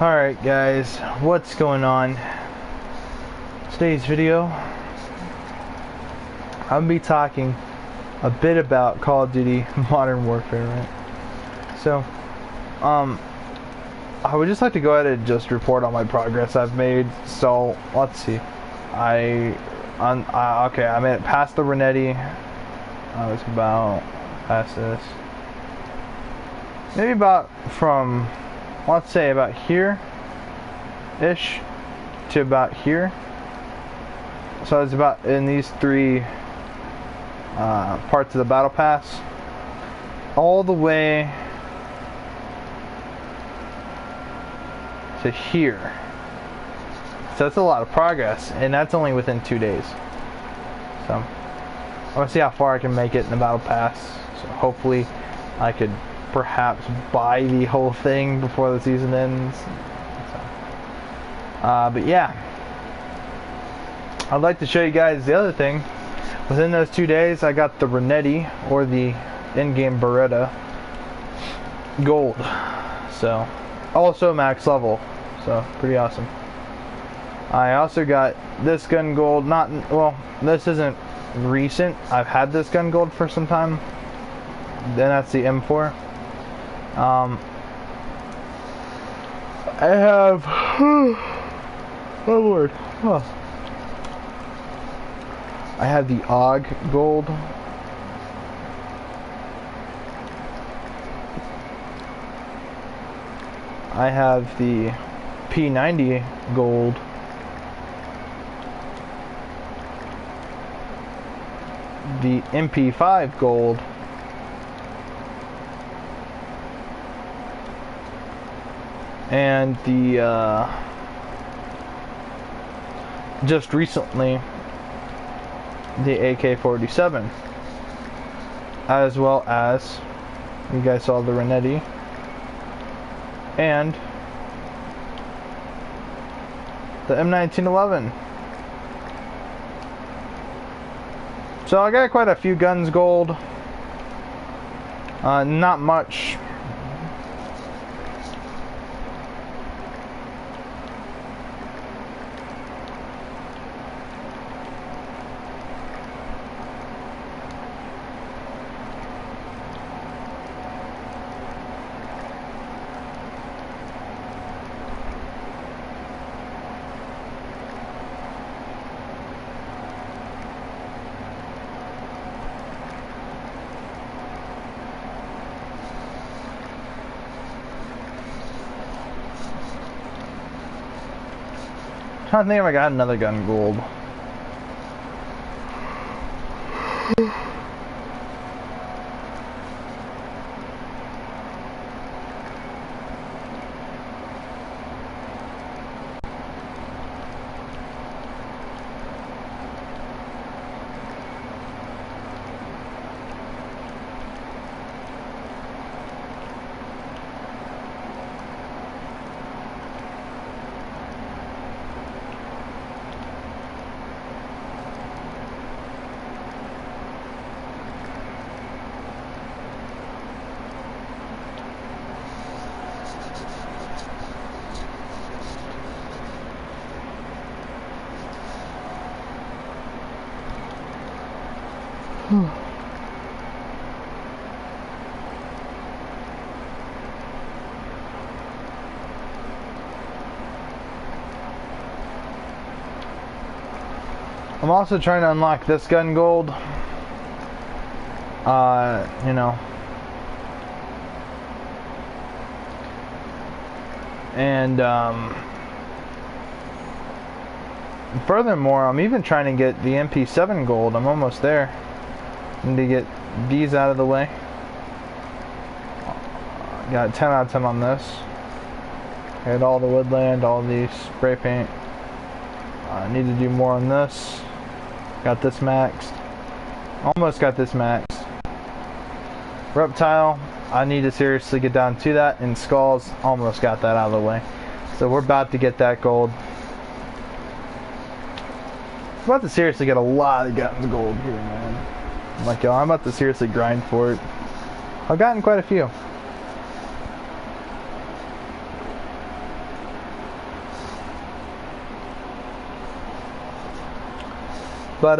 Alright guys, what's going on? Today's video, I'll be talking a bit about Call of Duty Modern Warfare, right? So, I would just like to go ahead and just report on my progress I've made. So, let's see. Okay, I made it past the Renetti. I was about past this. Maybe about from, let's say about here-ish to about here. So I was about in these three parts of the battle pass, all the way to here. So that's a lot of progress, and that's only within 2 days. So I want to see how far I can make it in the battle pass. So hopefully I could perhaps buy the whole thing before the season ends. So, but yeah, I'd like to show you guys the other thing. Within those 2 days, I got the Renetti, or the in-game Beretta gold. So also max level. So pretty awesome. I also got this gun gold. Well, this isn't recent. I've had this gun gold for some time. Then that's the M4. I have, oh lord, I have the AUG gold. I have the P90 gold. The MP5 gold. And the just recently the AK-47, as well as you guys saw the Renetti and the M1911. So I got quite a few guns gold. Not much. I don't think I got another gun gold. I'm also trying to unlock this gun gold. You know. And furthermore, I'm even trying to get the MP7 gold. I'm almost there. Need to get these out of the way. Got 10 out of 10 on this. Got all the woodland, all the spray paint. Need to do more on this. Got this maxed. Almost got this maxed. Reptile, I need to seriously get down to that. And Skulls, almost got that out of the way. So we're about to get that gold. I'm about to seriously get a lot of guns gold here, man. Like, yo, I'm about to seriously grind for it. I've gotten quite a few. But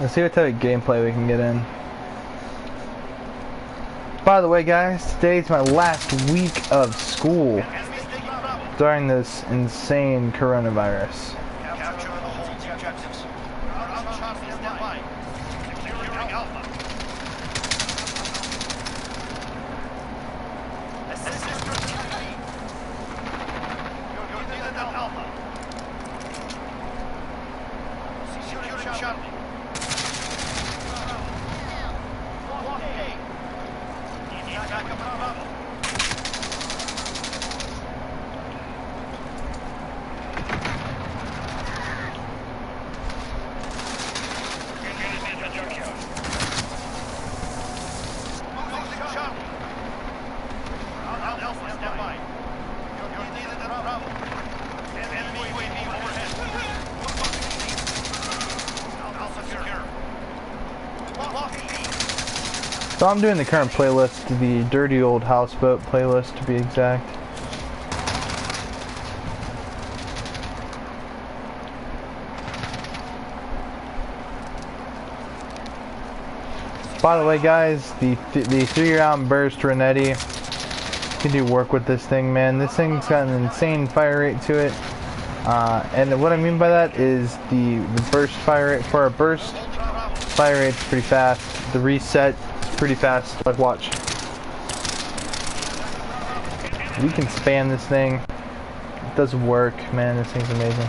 let's see what type of gameplay we can get in. By the way, guys, today's my last week of school during this insane coronavirus. So I'm doing the current playlist, the Dirty Old Houseboat playlist to be exact. By the way, guys, the 3-round burst Renetti, you can do work with this thing, man. This thing's got an insane fire rate to it. And what I mean by that is the burst fire rate. For a burst, fire rate's pretty fast. The reset is pretty fast. Like, watch. You can spam this thing. It does work, man. This thing's amazing.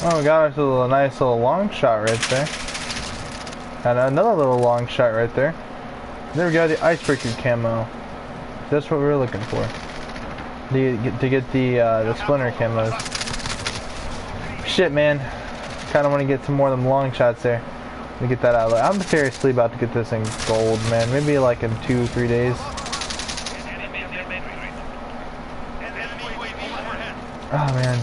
Oh, we got ourselves a nice little long shot right there. And another little long shot right there. There we go, the icebreaker camo. That's what we were looking for. To get the splinter camos. Shit, man. Kind of want to get some more of them long shots there. To get that out of there. I'm seriously about to get this thing gold, man. Maybe like in 2-3 days. Oh, man.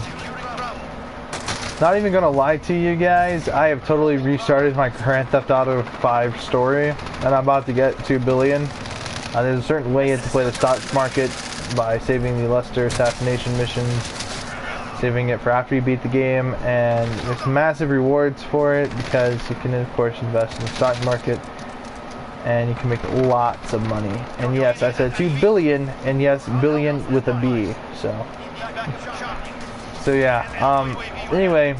Not even gonna lie to you guys, I have totally restarted my Grand Theft Auto 5 story, and I'm about to get to 2 billion. There's a certain way you have to play the stock market by saving the Lester assassination missions, saving it for after you beat the game, and there's massive rewards for it because you can, of course, invest in the stock market, and you can make lots of money. And yes, I said 2 billion, and yes, billion with a B, so. So yeah, anyway,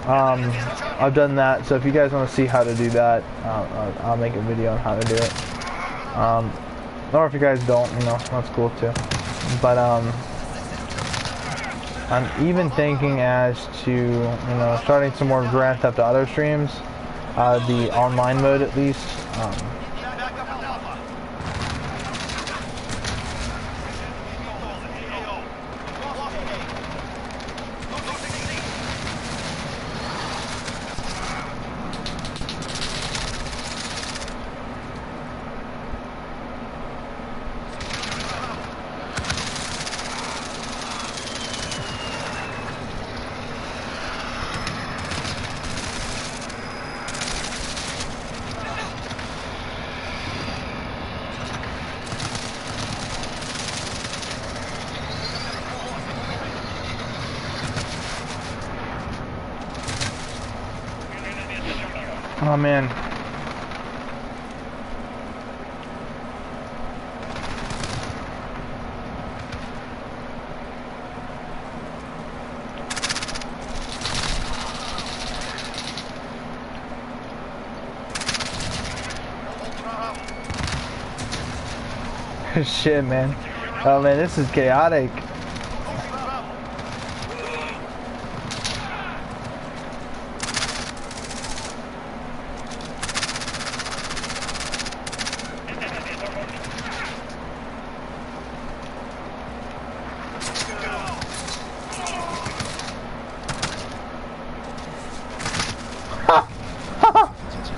I've done that, so if you guys want to see how to do that, I'll make a video on how to do it. Or if you guys don't, you know, that's cool too. But, I'm even thinking as to, you know, starting some more Grand Theft Auto streams, the online mode at least. Oh man. Shit, man. Oh man, this is chaotic.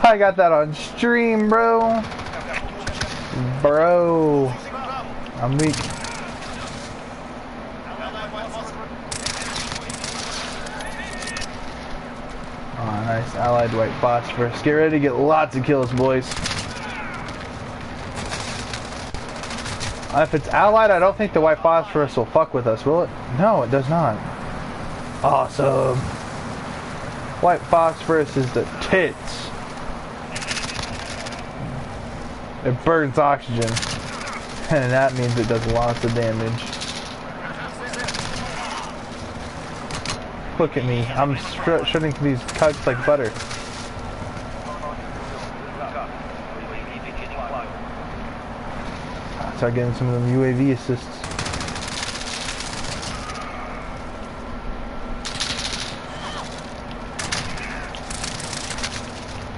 I got that on stream, bro. Bro. I'm weak. Oh, nice. Allied white phosphorus. Get ready to get lots of kills, boys. If it's allied, I don't think the white phosphorus will fuck with us, will it? No, it does not. Awesome. White phosphorus is the tits. It burns oxygen, and that means it does lots of damage. Look at me, I'm shredding these cuts like butter. Start getting some of them UAV assists.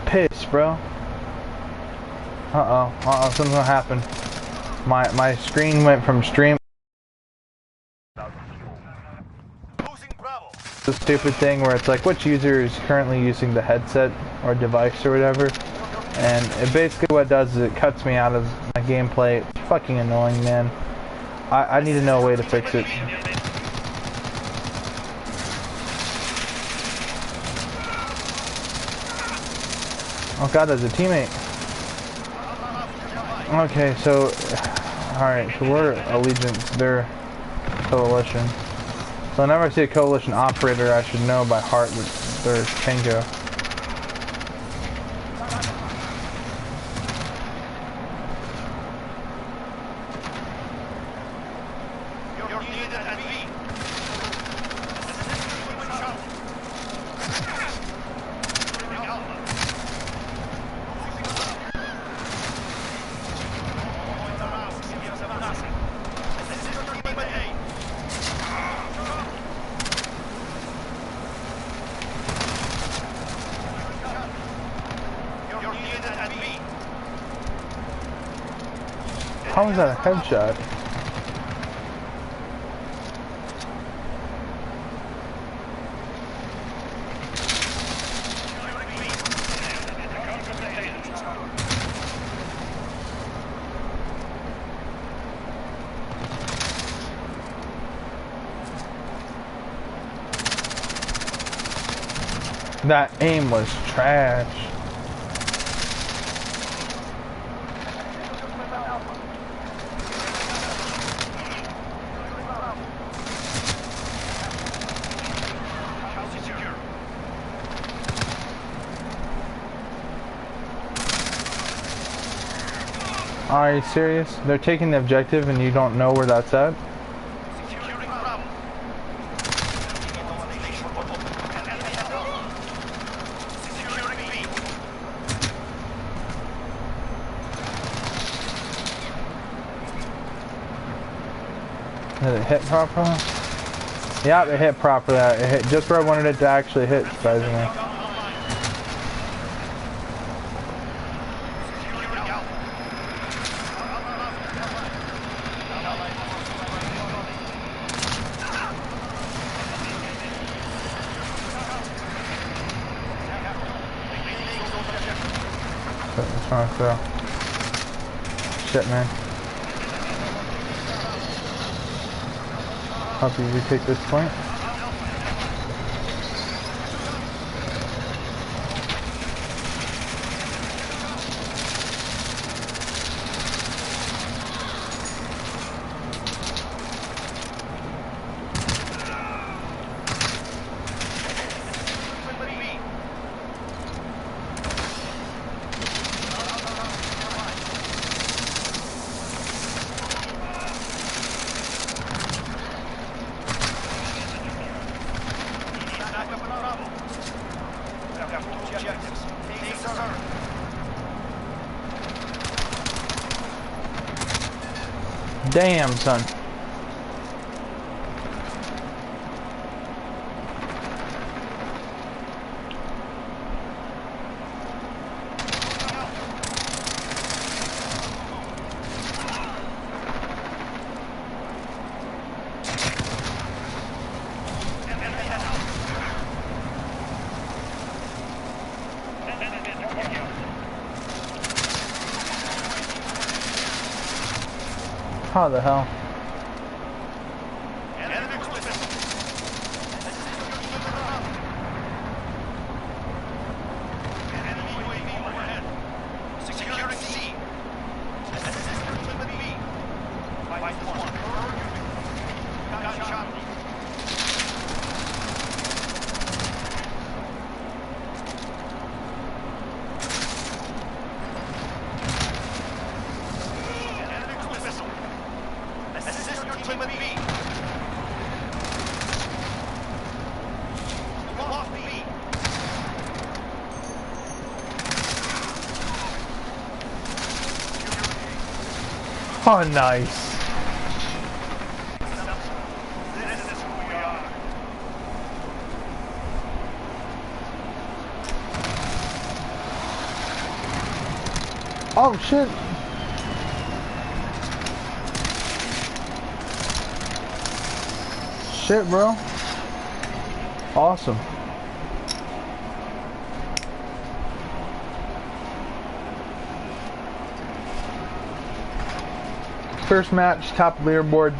Piss, bro. Something's gonna happen. My screen went from stream. The stupid thing where it's like, which user is currently using the headset or device or whatever, and it basically what it does is it cuts me out of my gameplay. It's fucking annoying, man. I need to know a way to fix it. Oh god, there's a teammate. Okay, so, alright, so we're Allegiance, they're Coalition. So whenever I see a Coalition operator, I should know by heart that they're Tango. How was that a headshot? That aim was trash. Are you serious? They're taking the objective and you don't know where that's at? Did it hit properly? Yeah, it hit properly. It hit just where I wanted it to actually hit, surprisingly. What's wrong with that? Shit, man. Help you retake this point. Damn, son. How the hell? Oh, nice. Oh, shit. Shit, bro. Awesome. First match, top leaderboard.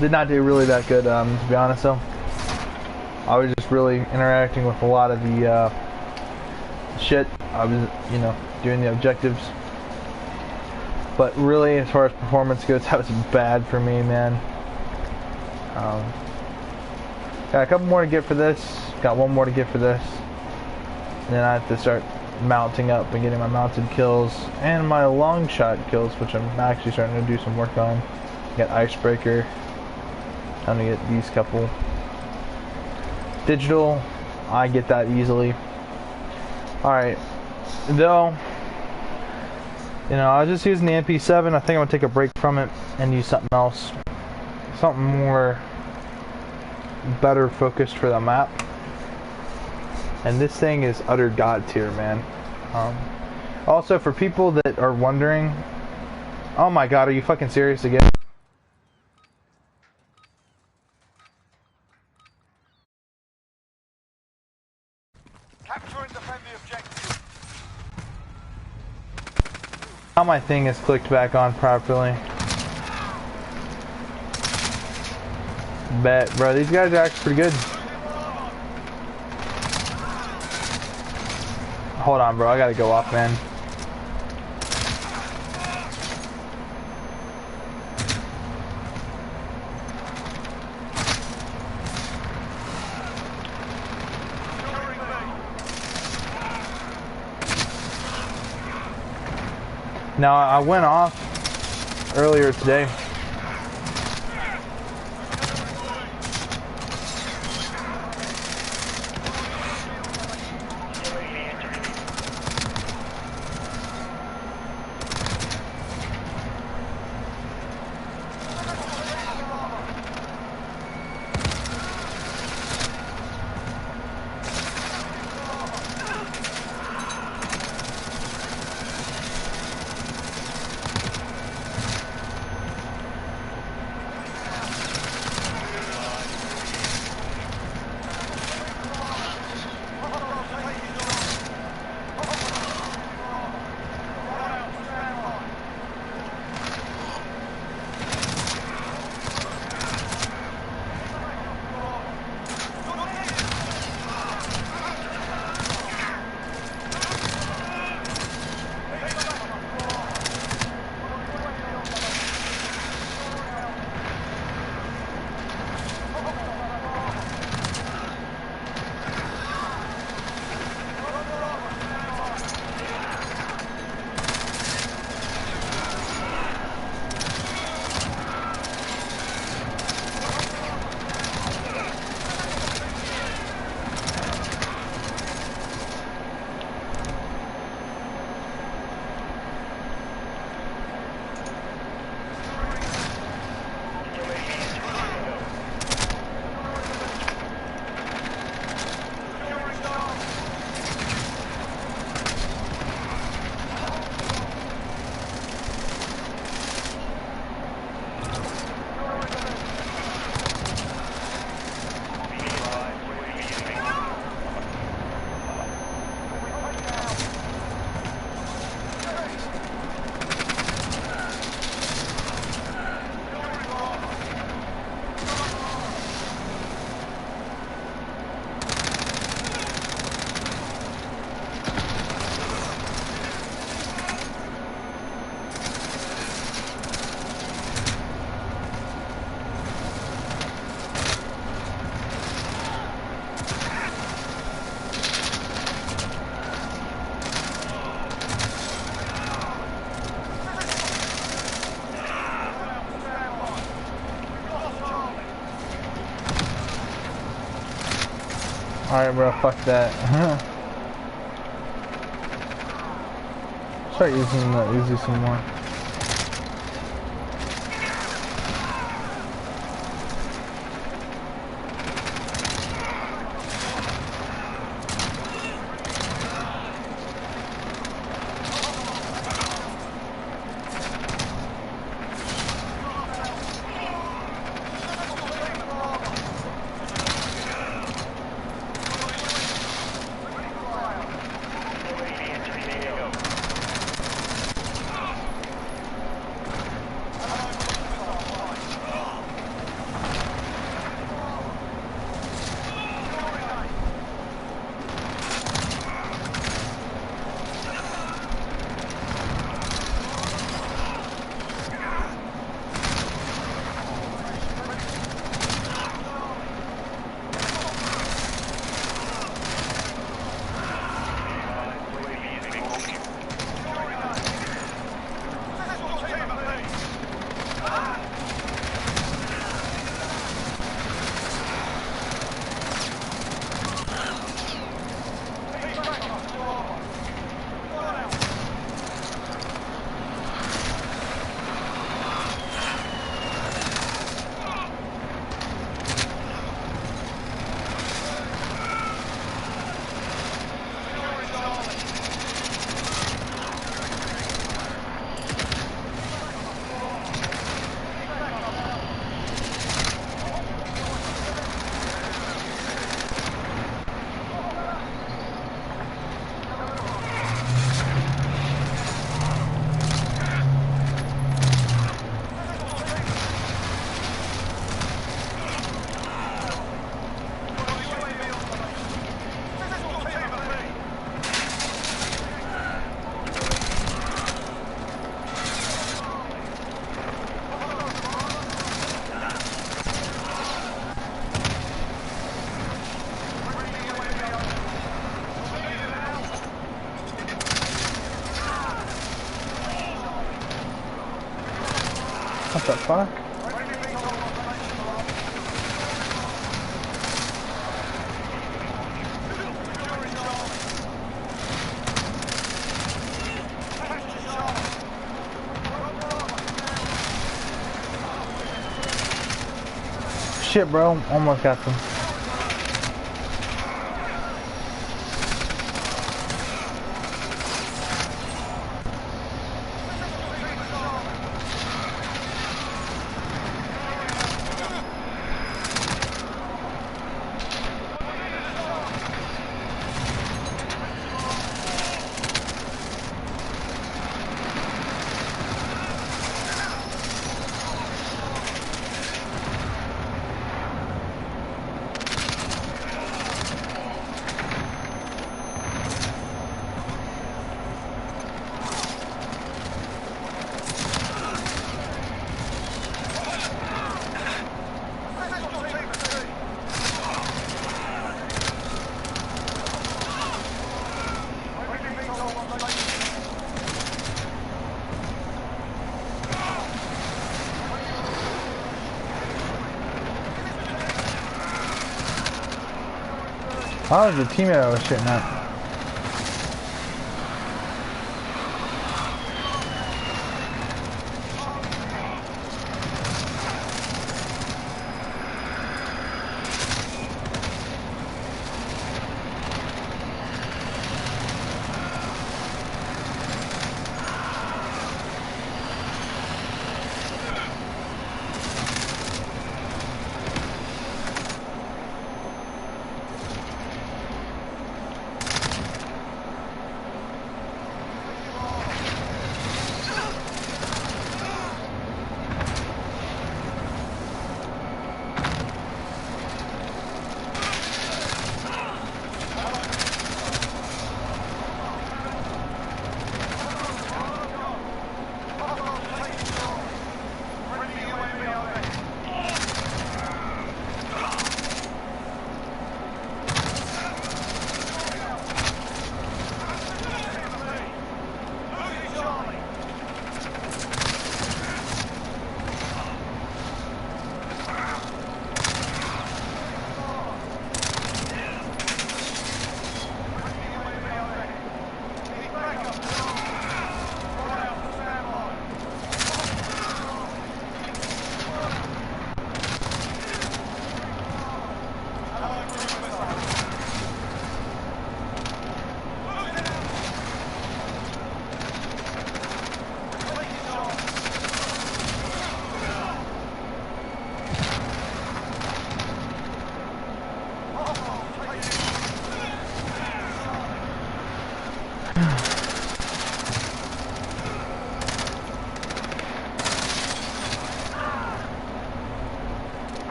Did not do really that good, to be honest though. I was just really interacting with a lot of the shit. I was, you know, doing the objectives. But really, as far as performance goes, that was bad for me, man. Got a couple more to get for this. Got one more to get for this. And then I have to start mounting up and getting my mounted kills and my long shot kills, which I'm actually starting to do some work on. Got Icebreaker. Time to get these couple. Digital, I get that easily. Alright, though, you know, I was just using the MP7. I think I'm going to take a break from it and use something else. Something more better focused for the map. And this thing is utter god tier, man. Also, for people that are wondering, oh my god, are you fucking serious again? Capture and defend the objective. Now my thing is clicked back on properly. Bet, bro, these guys are actually pretty good. Hold on, bro, I gotta go off, man. Now, I went off earlier today. Alright, bro, fuck that. Start using the Uzi some more. What the fuck? Shit, bro. Almost got them. Oh, the teammate I was shooting at.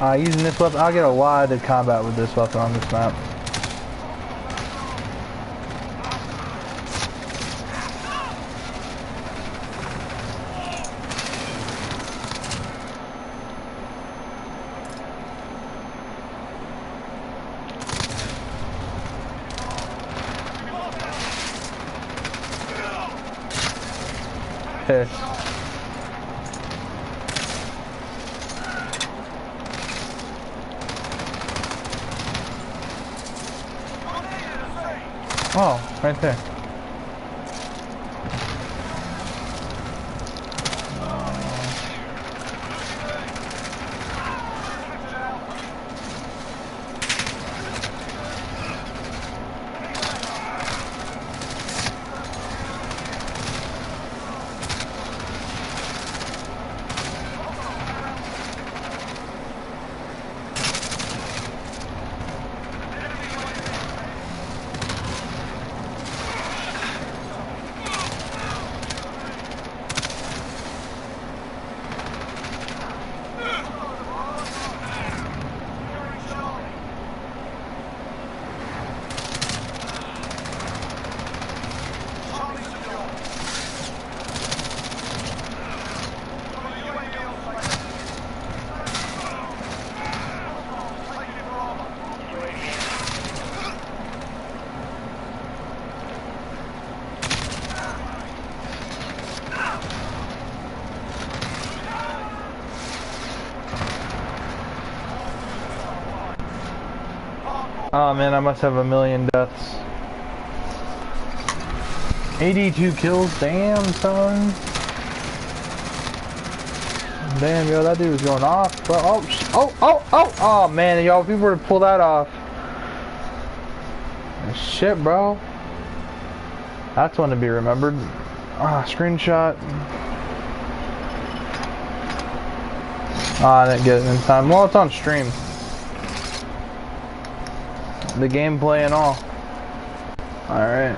Using this weapon, I'll get a lot of combat with this weapon on this map. Piss. Oh, right there. Oh man, I must have 1,000,000 deaths. 82 kills, damn son. Damn, yo, that dude was going off, bro. Oh, man, y'all, if we were to pull that off. Shit, bro. That's one to be remembered. Screenshot. I didn't get it in time. Well, it's on stream. The gameplay and all. Alright.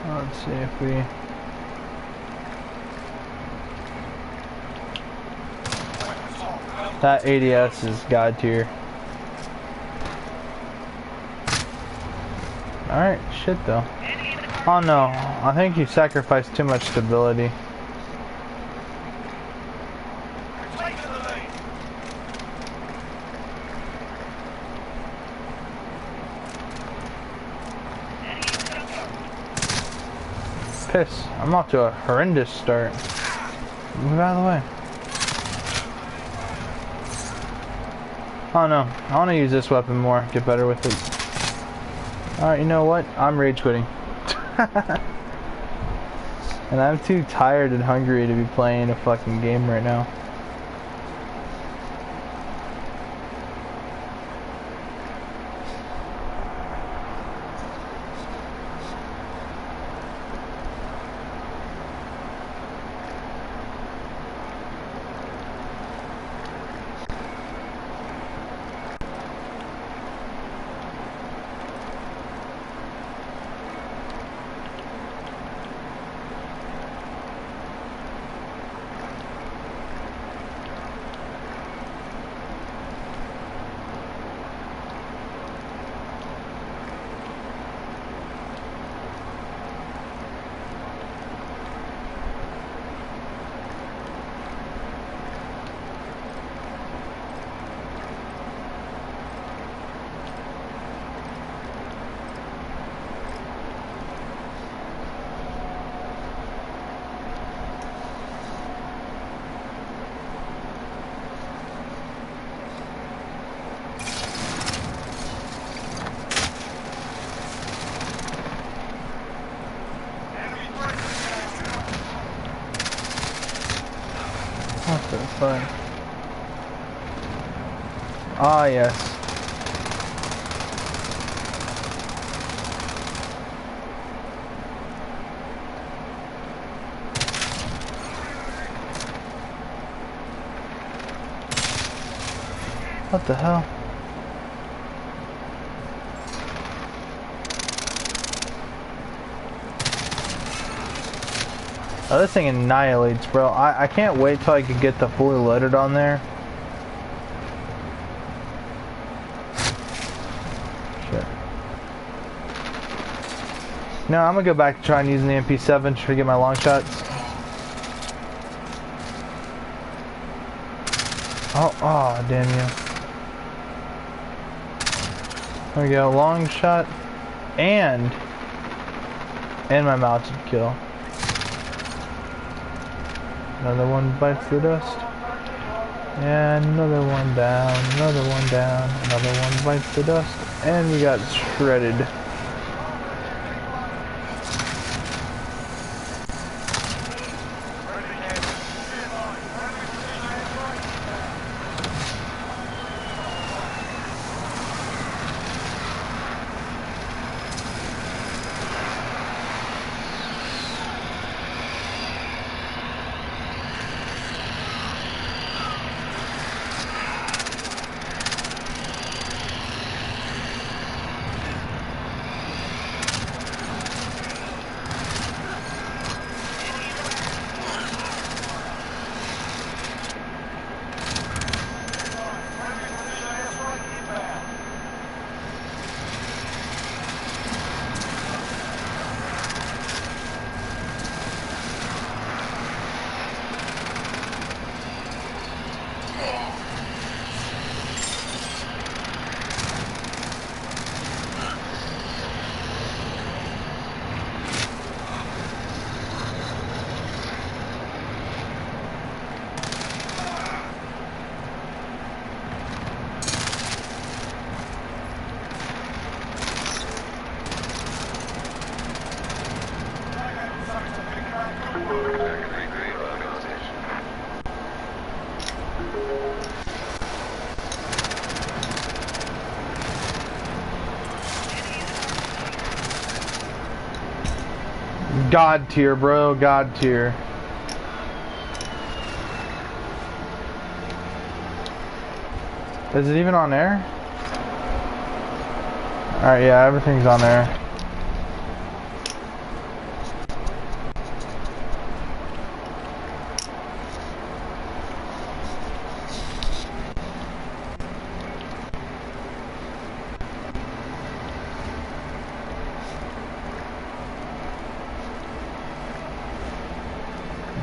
Let's see if we... That ADS is god tier. Alright, shit though. Oh no, I think you sacrificed too much stability. Piss. I'm off to a horrendous start. Move out of the way. Oh no, I want to use this weapon more, get better with it. Alright, you know what? I'm rage quitting. And I'm too tired and hungry to be playing a fucking game right now. Ah, yes. What the hell? Oh, this thing annihilates, bro. I can't wait till I can get the fully loaded on there. Shit. No, I'm gonna go back to trying using the MP7 to get my long shots. Oh, damn you. There we go, long shot and my mounted kill. Another one bites the dust. And another one down, another one down, another one bites the dust, and we got shredded. God tier, bro. God tier. Is it even on air? Alright, yeah, everything's on air.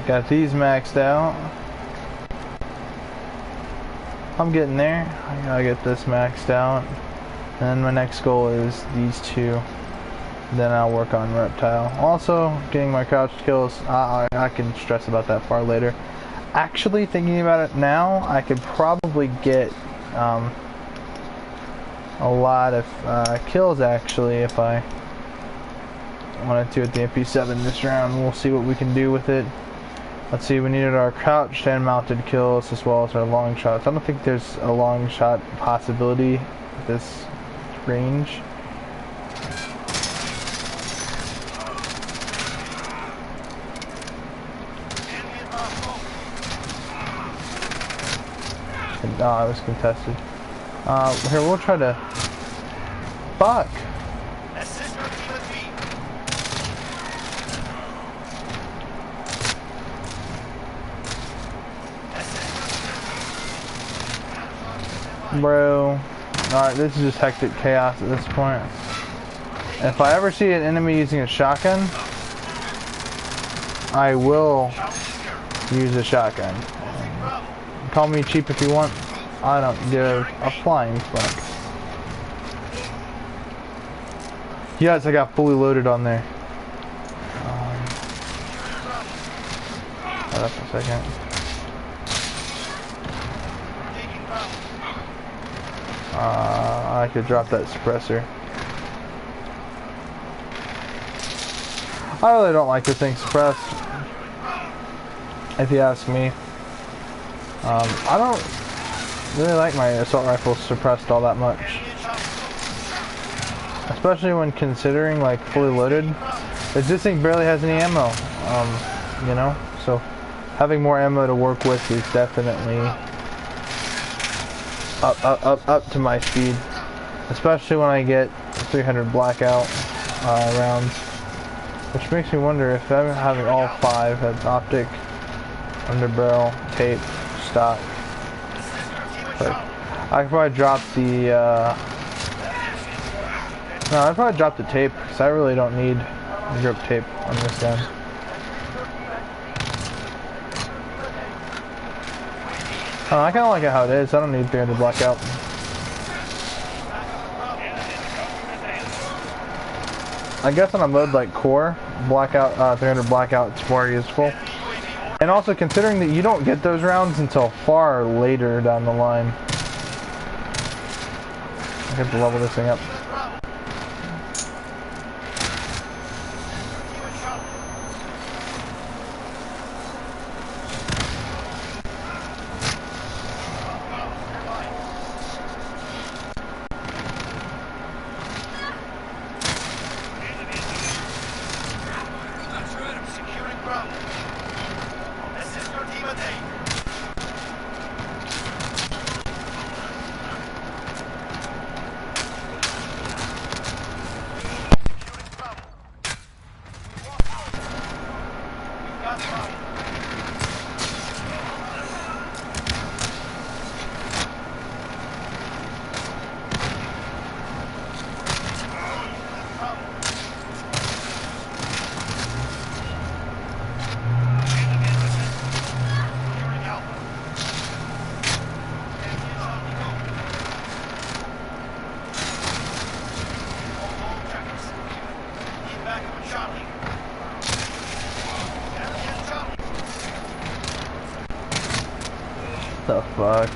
Got these maxed out. I'm getting there. I gotta get this maxed out. And then my next goal is these two. Then I'll work on Reptile. Also, getting my crouched kills. I can stress about that far later. Actually, thinking about it now, I could probably get a lot of kills actually if I wanted to at the MP7 this round. We'll see what we can do with it. Let's see, we needed our crouched and mounted kills as well as our long shots. I don't think there's a long shot possibility at this range. Oh, it was contested. Here, we'll try to... Fuck! Bro. Alright, this is just hectic chaos at this point. If I ever see an enemy using a shotgun, I will use a shotgun. Call me cheap if you want. I don't give a flying fuck. Yes, I got fully loaded on there. Hold up a second. I could drop that suppressor. I really don't like this thing suppressed, if you ask me. I don't really like my assault rifles suppressed all that much. Especially when considering like fully loaded. This thing barely has any ammo, you know? So having more ammo to work with is definitely up to my speed. Especially when I get 300 blackout rounds. Which makes me wonder if I'm having all 5, that's optic, underbarrel, tape, stock. But I could probably drop the, no, I'd probably drop the tape, because I really don't need grip tape on this gun. I kind of like it how it is, I don't need 300 blackout. I guess on a mode like core, blackout, 300 blackout is more useful. And also considering that you don't get those rounds until far later down the line. I have to level this thing up. The fuck?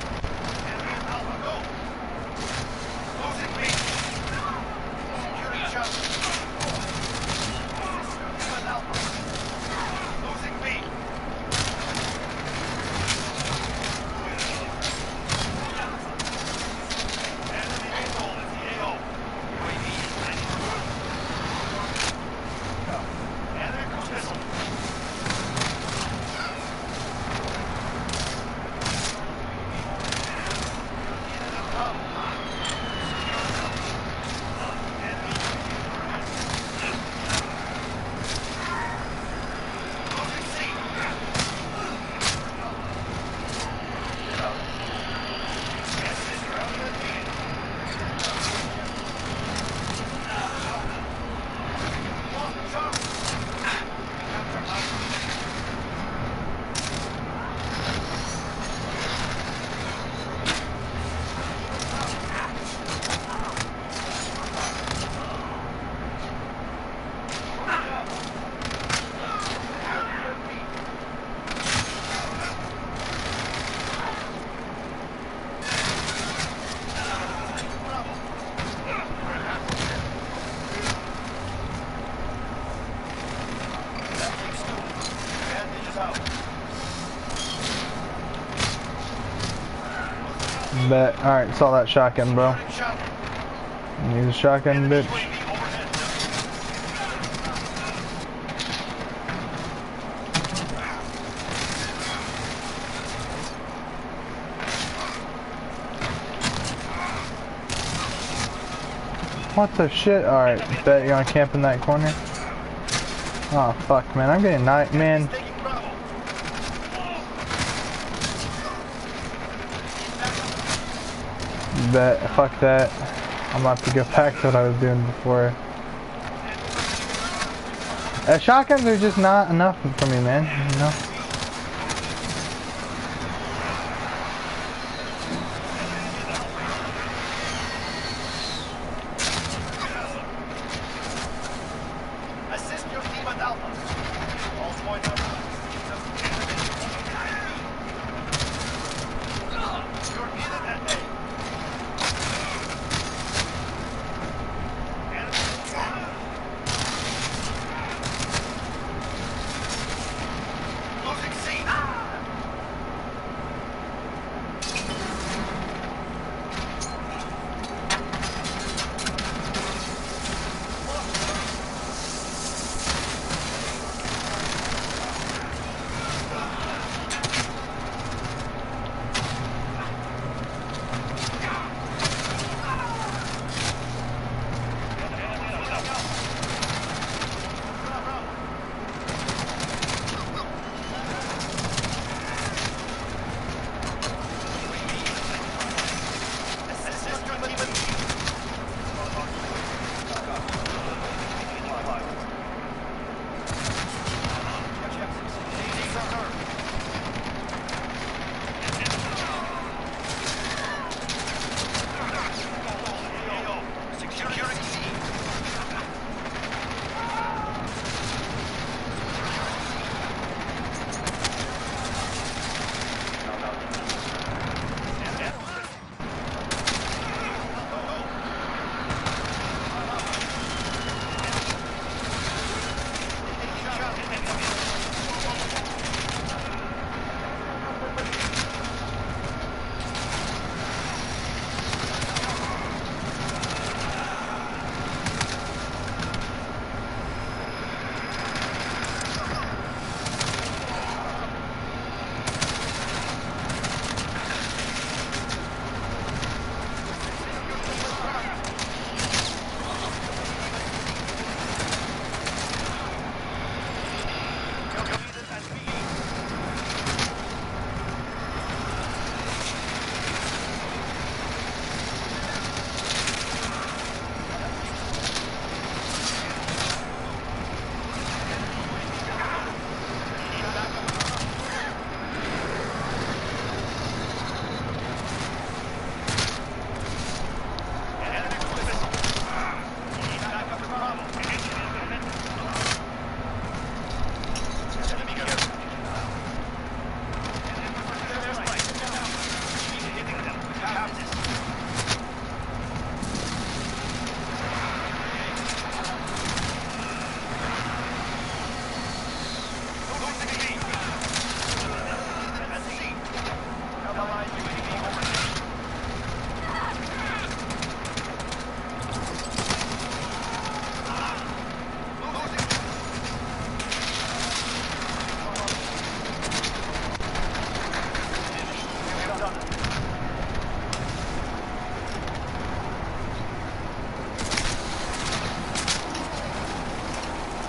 Bet. Alright, saw that shotgun, bro. Use a shotgun, bitch. What the shit? Alright, bet you're gonna camp in that corner. Oh fuck, man, I'm getting night, man. Bet, fuck that. I'm about to go back to what I was doing before. Shotguns are just not enough for me, man, you know?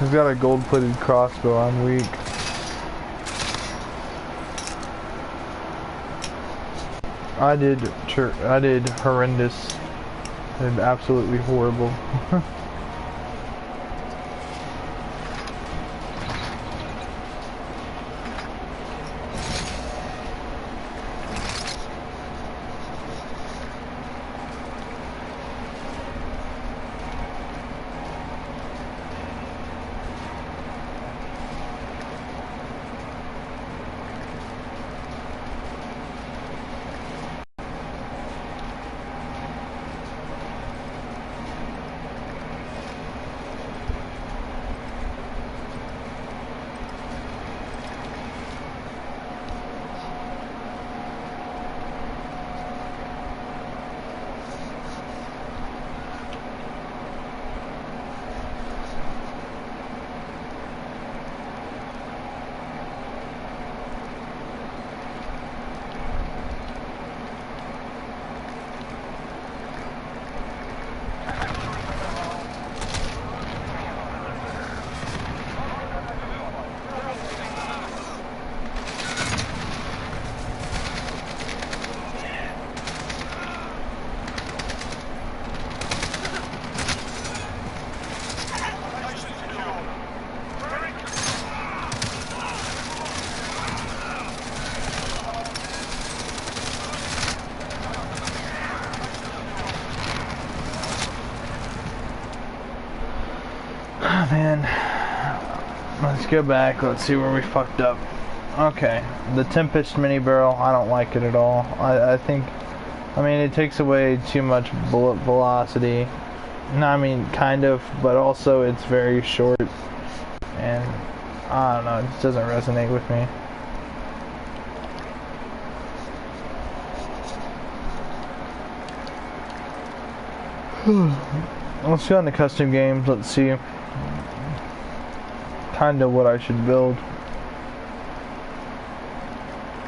He's got a gold-plated crossbow. I'm weak. I did horrendous. I did absolutely horrible. Man, let's go back. Let's see where we fucked up. Okay, the Tempest mini barrel, I don't like it at all. I mean, it takes away too much bullet velocity. No, I mean, kind of, but also it's very short. And, I don't know, it just doesn't resonate with me. Let's go into custom games. Let's see kind of what I should build.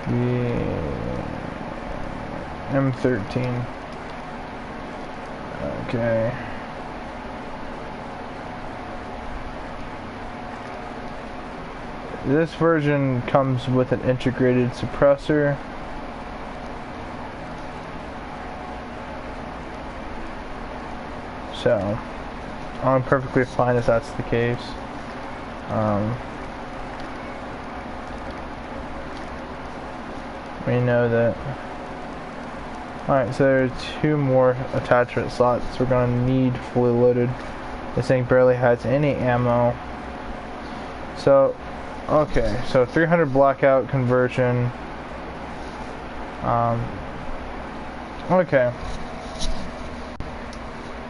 The M13. Okay. This version comes with an integrated suppressor. So, I'm perfectly fine if that's the case. We know that. Alright, so there are 2 more attachment slots we're going to need fully loaded. This thing barely has any ammo. So, okay, so 300 blackout conversion. Okay.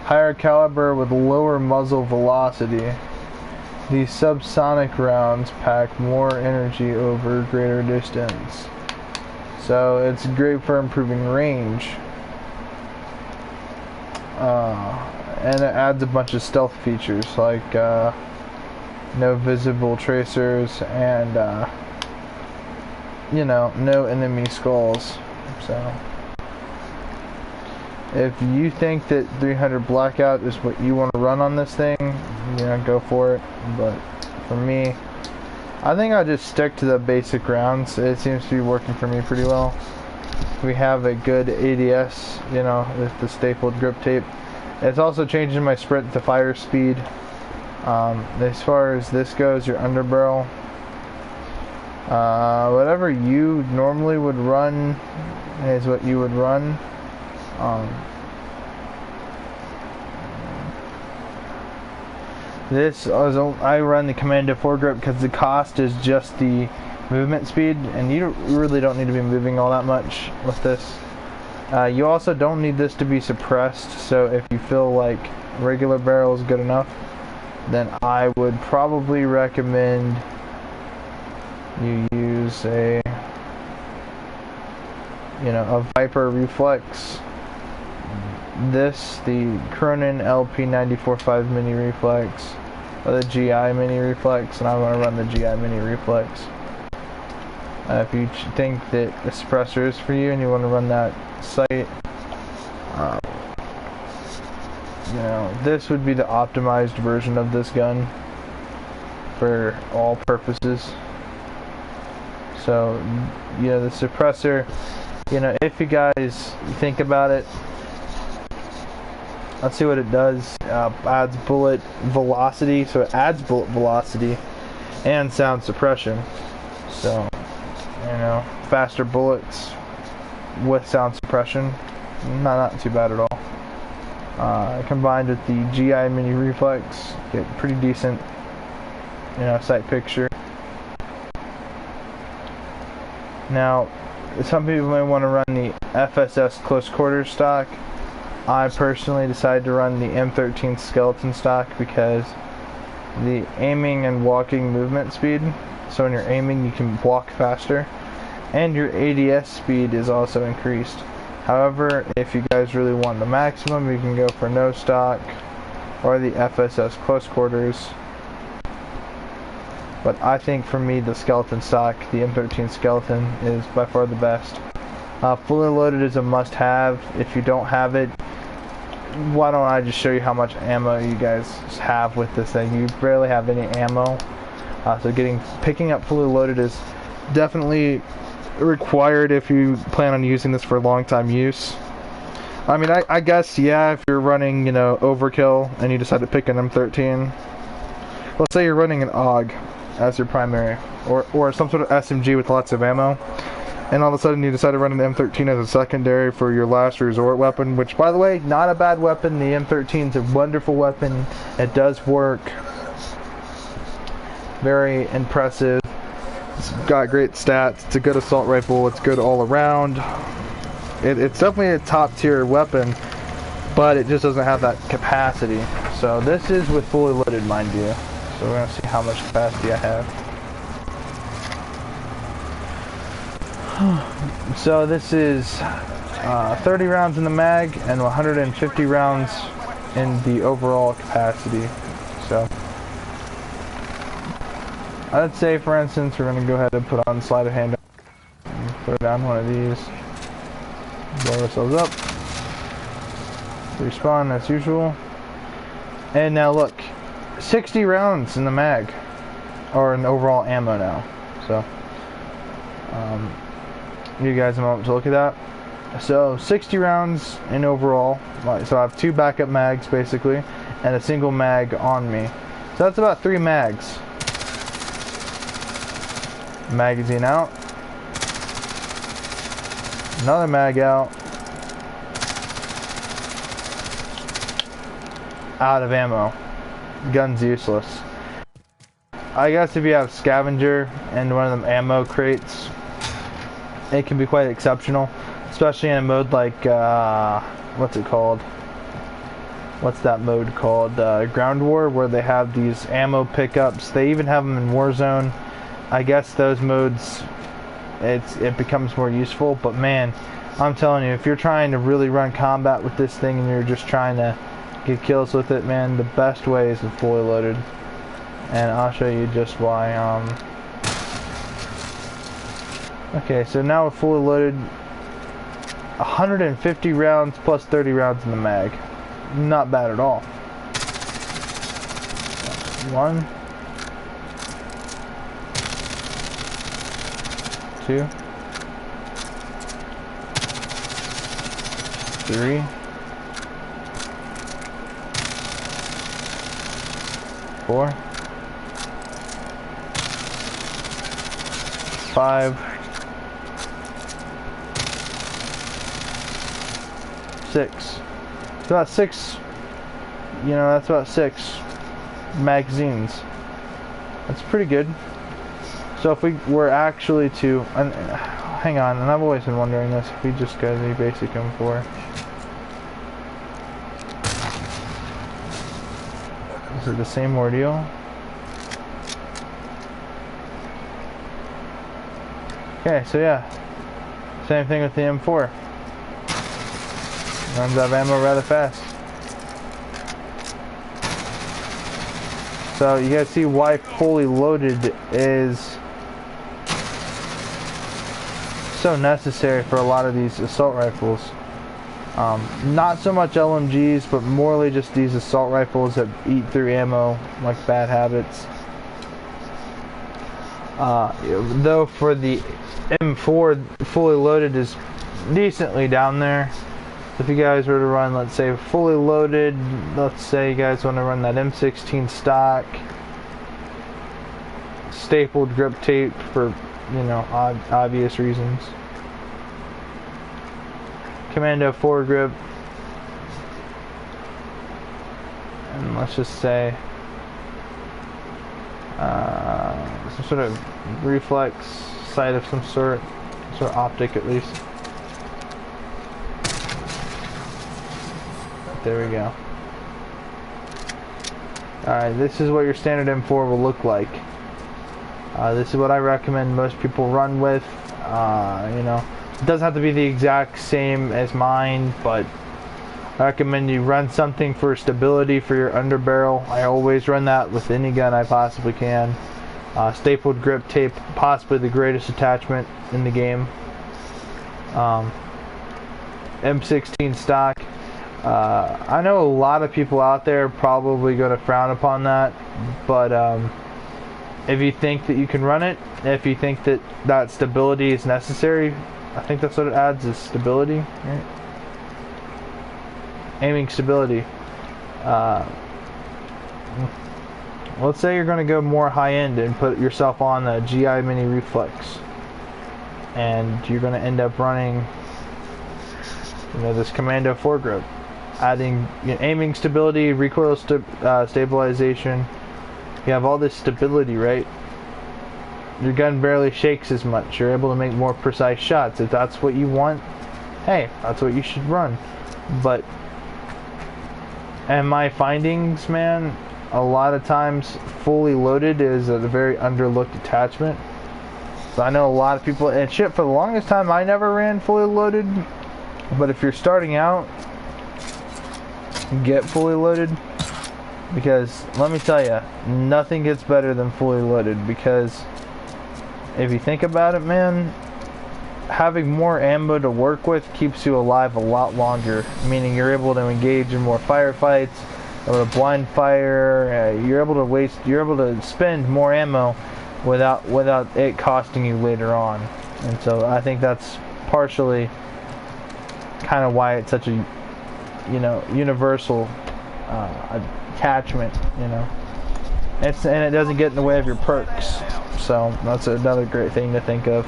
Higher caliber with lower muzzle velocity. These subsonic rounds pack more energy over greater distance. So it's great for improving range. And it adds a bunch of stealth features like no visible tracers and you know, no enemy skulls. So if you think that 300 blackout is what you want to run on this thing, you know, go for it. But for me, I think I'll just stick to the basic rounds. It seems to be working for me pretty well. We have a good ADS, you know, with the stapled grip tape. It's also changing my sprint to fire speed. As far as this goes, your underbarrel, whatever you normally would run is what you would run. This is, I run the Commando foregrip because the cost is just the movement speed, and you really don't need to be moving all that much with this. You also don't need this to be suppressed, so if you feel like regular barrel is good enough, then I would probably recommend you use a, you know, a Viper reflex. This, the Cronin LP945 mini reflex, or the GI mini reflex, and I'm going to run the GI mini reflex. If you think that the suppressor is for you and you want to run that sight, you know, this would be the optimized version of this gun. for all purposes. So, you know, the suppressor, you know, if you guys think about it, let's see what it does. Adds bullet velocity, so it adds bullet velocity and sound suppression. So, you know, faster bullets with sound suppression, not too bad at all. Combined with the GI Mini Reflex, get pretty decent, you know, sight picture. Now, some people may want to run the FSS close quarters stock. I personally decided to run the M13 skeleton stock because the aiming and walking movement speed, so when you're aiming you can walk faster, and your ADS speed is also increased. However, if you guys really want the maximum, you can go for no stock or the FSS close quarters. But I think for me, the skeleton stock, the M13 skeleton, is by far the best. Fully loaded is a must-have. If you don't have it, why don't I just show you how much ammo you guys have with this thing? You barely have any ammo. So picking up fully loaded is definitely required if you plan on using this for long time use. I mean, I guess, yeah, if you're running, you know, overkill and you decide to pick an M13, let's say you're running an AUG as your primary, or some sort of SMG with lots of ammo, and all of a sudden you decide to run an M13 as a secondary for your last resort weapon, which, by the way, not a bad weapon. The M13 is a wonderful weapon. It does work. Very impressive. It's got great stats. It's a good assault rifle. It's good all around. It's definitely a top tier weapon, but it just doesn't have that capacity. So this is with fully loaded, mind you. So we're going to see how much capacity I have. So this is 30 rounds in the mag and 150 rounds in the overall capacity. So I'd say, for instance, we're going to go ahead and put on sleight of hand. Throw down one of these. Blow ourselves up. Respawn as usual. And now look. 60 rounds in the mag, or in overall ammo now. So, you guys a moment to look at that. So, 60 rounds in overall. So I have 2 backup mags basically, and a single mag on me. So that's about 3 mags. Magazine out. Another mag out. Out of ammo. Gun's useless. I guess if you have scavenger and one of them ammo crates, it can be quite exceptional, especially in a mode like what's it called? What's that mode called? Ground War, where they have these ammo pickups. They even have them in Warzone. I guess those modes, it becomes more useful. But man, I'm telling you, if you're trying to really run combat with this thing and you're just trying to get kills with it, man, the best way is with fully loaded, and I'll show you just why. Okay, so now with fully loaded, 150 rounds plus 30 rounds in the mag. Not bad at all. 1, 2, 3, 4, 5, 6. It's about 6. You know, that's about 6 magazines. That's pretty good. So if we were actually to, hang on, and I've always been wondering this, if we just go to the basic M4. Is it the same ordeal? Okay, so yeah, same thing with the M4. Runs out of ammo rather fast. So you guys see why fully loaded is so necessary for a lot of these assault rifles. Not so much LMGs, but morely just these assault rifles that eat through ammo like bad habits. Though for the M4, fully loaded is decently down there. If you guys were to run, let's say, fully loaded, let's say you guys want to run that M16 stock, stapled grip tape for, you know, obvious reasons. Commando foregrip, and let's just say some sort of reflex sight of some sort of optic at least. There we go. Alright, this is what your standard M4 will look like. This is what I recommend most people run with. You know, it doesn't have to be the exact same as mine, but I recommend you run something for stability for your underbarrel. I always run that with any gun I possibly can. Stapled grip tape, possibly the greatest attachment in the game. M16 stock. I know a lot of people out there probably going to frown upon that, but if you think that you can run it, if you think that that stability is necessary, I think that's what it adds, is stability, right? Aiming stability. Let's say you're going to go more high-end and put yourself on the GI Mini Reflex, and you're going to end up running, you know, this Commando foregrip, adding, you know, aiming stability, recoil stabilization. You have all this stability, right? Your gun barely shakes as much. You're able to make more precise shots. If that's what you want, hey, that's what you should run. But, and my findings, man, a lot of times fully loaded is a very underlooked attachment. So I know a lot of people, and shit, for the longest time I never ran fully loaded. But if you're starting out, get fully loaded, because let me tell you, nothing gets better than fully loaded. Because if you think about it, man, having more ammo to work with keeps you alive a lot longer, meaning you're able to engage in more firefights, able to blind fire, you're able to spend more ammo without it costing you later on. And so I think that's partially kind of why it's such a, you know, universal attachment, you know. And it doesn't get in the way of your perks. So that's another great thing to think of,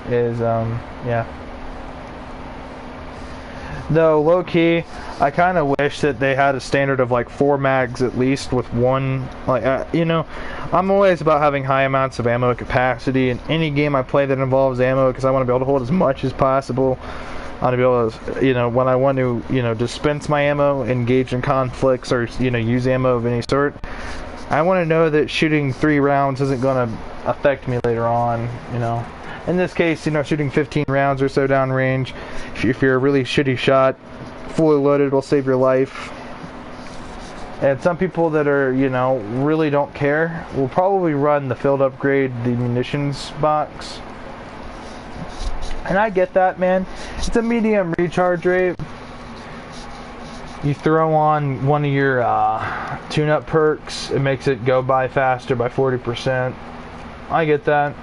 is yeah. Though low key, I kind of wish that they had a standard of like 4 mags at least, with one, like, you know, I'm always about having high amounts of ammo capacity in any game I play that involves ammo, because I want to be able to hold as much as possible. I want to be able to, you know, when I want to, you know, dispense my ammo, engage in conflicts, or, you know, use ammo of any sort, I want to know that shooting 3 rounds isn't going to affect me later on, you know. In this case, you know, shooting 15 rounds or so downrange, if you're a really shitty shot, fully loaded will save your life. And some people that are, you know, really don't care will probably run the field upgrade, the munitions box. And I get that, man. It's a medium recharge rate. You throw on one of your tune-up perks, it makes it go by faster by 40%. I get that.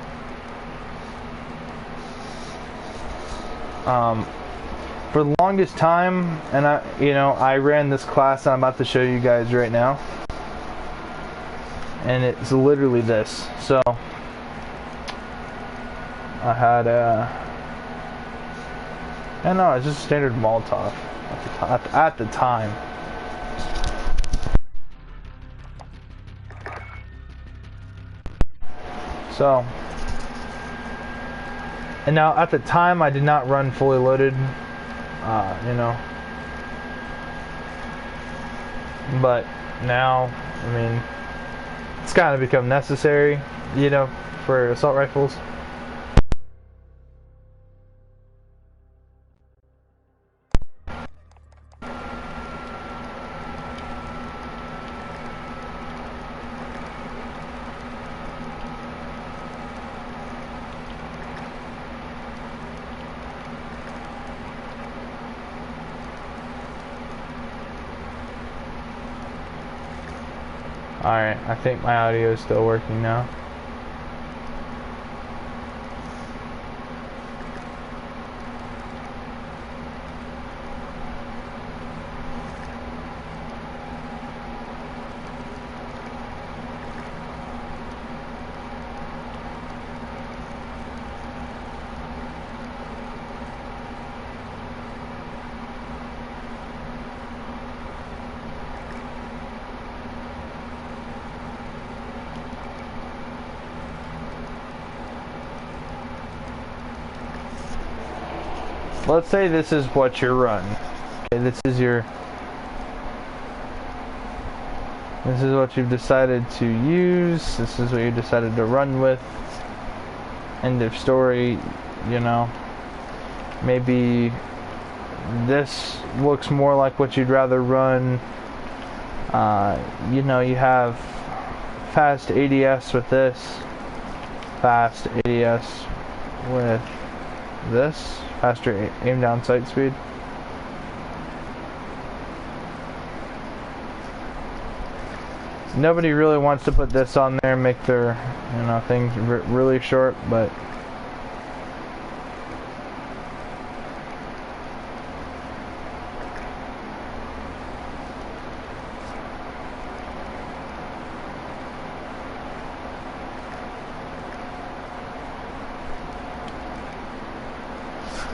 For the longest time, and I ran this class I'm about to show you guys right now, and it's literally this. So I had it's just a standard Molotov at the time. So, and now at the time I did not run fully loaded, you know, but now, I mean, it's kind of become necessary, you know, for assault rifles. Alright, I think my audio is still working now. let's say this is what you're running. Okay, this is what you've decided to use. This is what you decided to run with. End of story, you know. Maybe this looks more like what you'd rather run. You know, you have fast ADS with this, fast ADS with this, faster aim down sight speed. Nobody really wants to put this on there and make their, you know, things really short, but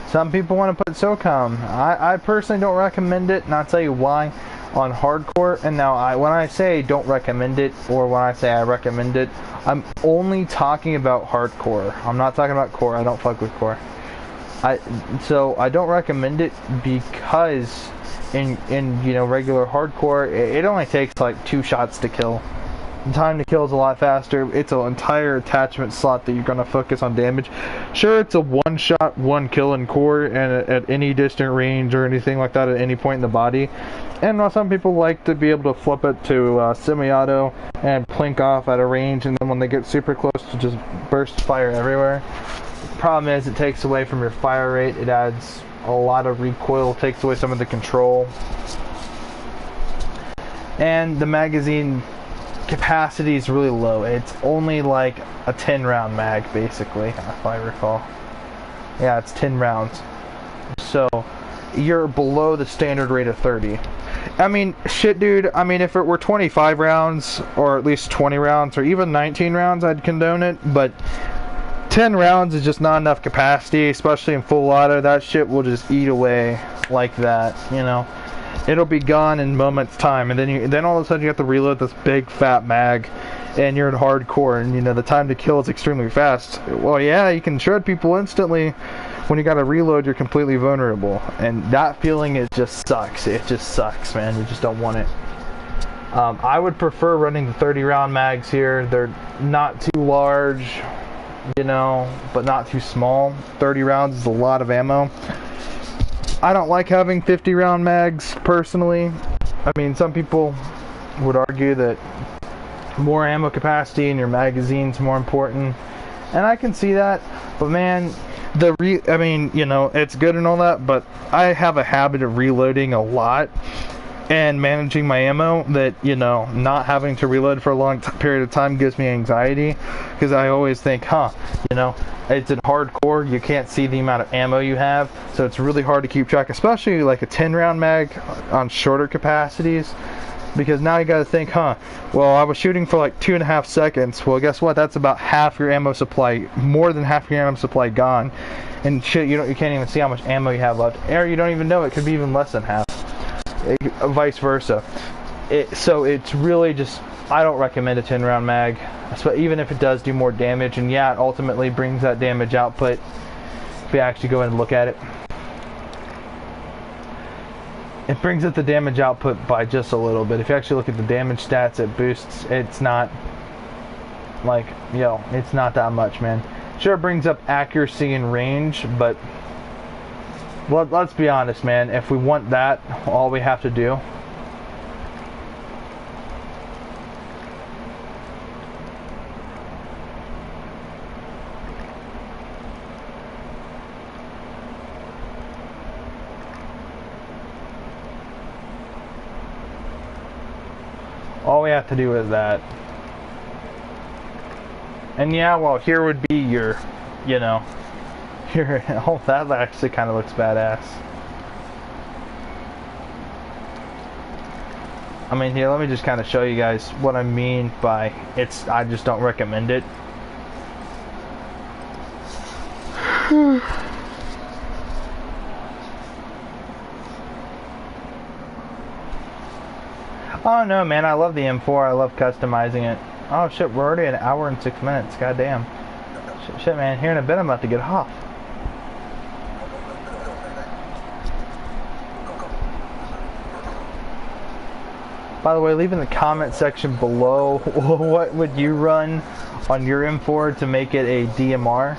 some people want to put SOCOM. I personally don't recommend it, and I'll tell you why. On hardcore, and now when I say don't recommend it, or when I say I recommend it, I'm only talking about hardcore. I'm not talking about core. I don't fuck with core. So I don't recommend it because in you know, regular hardcore, it only takes like 2 shots to kill. The time to kill is a lot faster. It's an entire attachment slot that you're going to focus on damage. Sure, it's a 1-shot, 1 kill in core, and at any distant range or anything like that at any point in the body. And some people like to be able to flip it to semi-auto and plink off at a range, and then when they get super close to just burst fire everywhere. The problem is it takes away from your fire rate. It adds a lot of recoil, takes away some of the control. And the magazine capacity is really low. It's only like a 10-round mag, basically, if I recall. Yeah, it's 10 rounds. So you're below the standard rate of 30. I mean, shit, dude. I mean, if it were 25 rounds, or at least 20 rounds, or even 19 rounds, I'd condone it. But 10 rounds is just not enough capacity, especially in full auto. That shit will just eat away like that, you know. It'll be gone in moments time, and then all of a sudden you have to reload this big fat mag, and you're in hardcore, and you know the time to kill is extremely fast. Well, yeah, you can shred people instantly. When you gotta reload, you're completely vulnerable, and that feeling, it just sucks. It just sucks, man. You just don't want it. I would prefer running the 30-round mags here. They're not too large, you know, but not too small. 30 rounds is a lot of ammo. I don't like having 50-round mags, personally. I mean, some people would argue that more ammo capacity in your magazine's more important, and I can see that, but man, I mean, you know, it's good and all that, but I have a habit of reloading a lot and managing my ammo that, you know, not having to reload for a long period of time gives me anxiety, because I always think, you know, it's in hardcore, you can't see the amount of ammo you have, so it's really hard to keep track, especially like a 10-round mag on shorter capacities, because now you gotta think, well, I was shooting for like 2.5 seconds. Well, guess what? That's about half your ammo supply, more than half your ammo supply gone, and shit, you can't even see how much ammo you have left, or you don't even know. It could be even less than half, vice versa. So it's really just, I don't recommend a 10-round mag, even if it does do more damage, and yeah, it ultimately brings that damage output if you actually go and look at it. It brings up the damage output by just a little bit. If you actually look at the damage stats, it boosts. It's not like, it's not that much, man. Sure, it brings up accuracy and range, but let's be honest, man. If we want that, all we have to do is that. And yeah, well, here would be your, oh, that actually kind of looks badass. I mean, here, let me just kind of show you guys what I mean by I just don't recommend it. Oh no, man, I love the M4. I love customizing it. Oh shit, we're already at 1 hour and 6 minutes. God damn. Shit, man, here in a bit I'm about to get off. By the way, leave in the comment section below what would you run on your M4 to make it a DMR.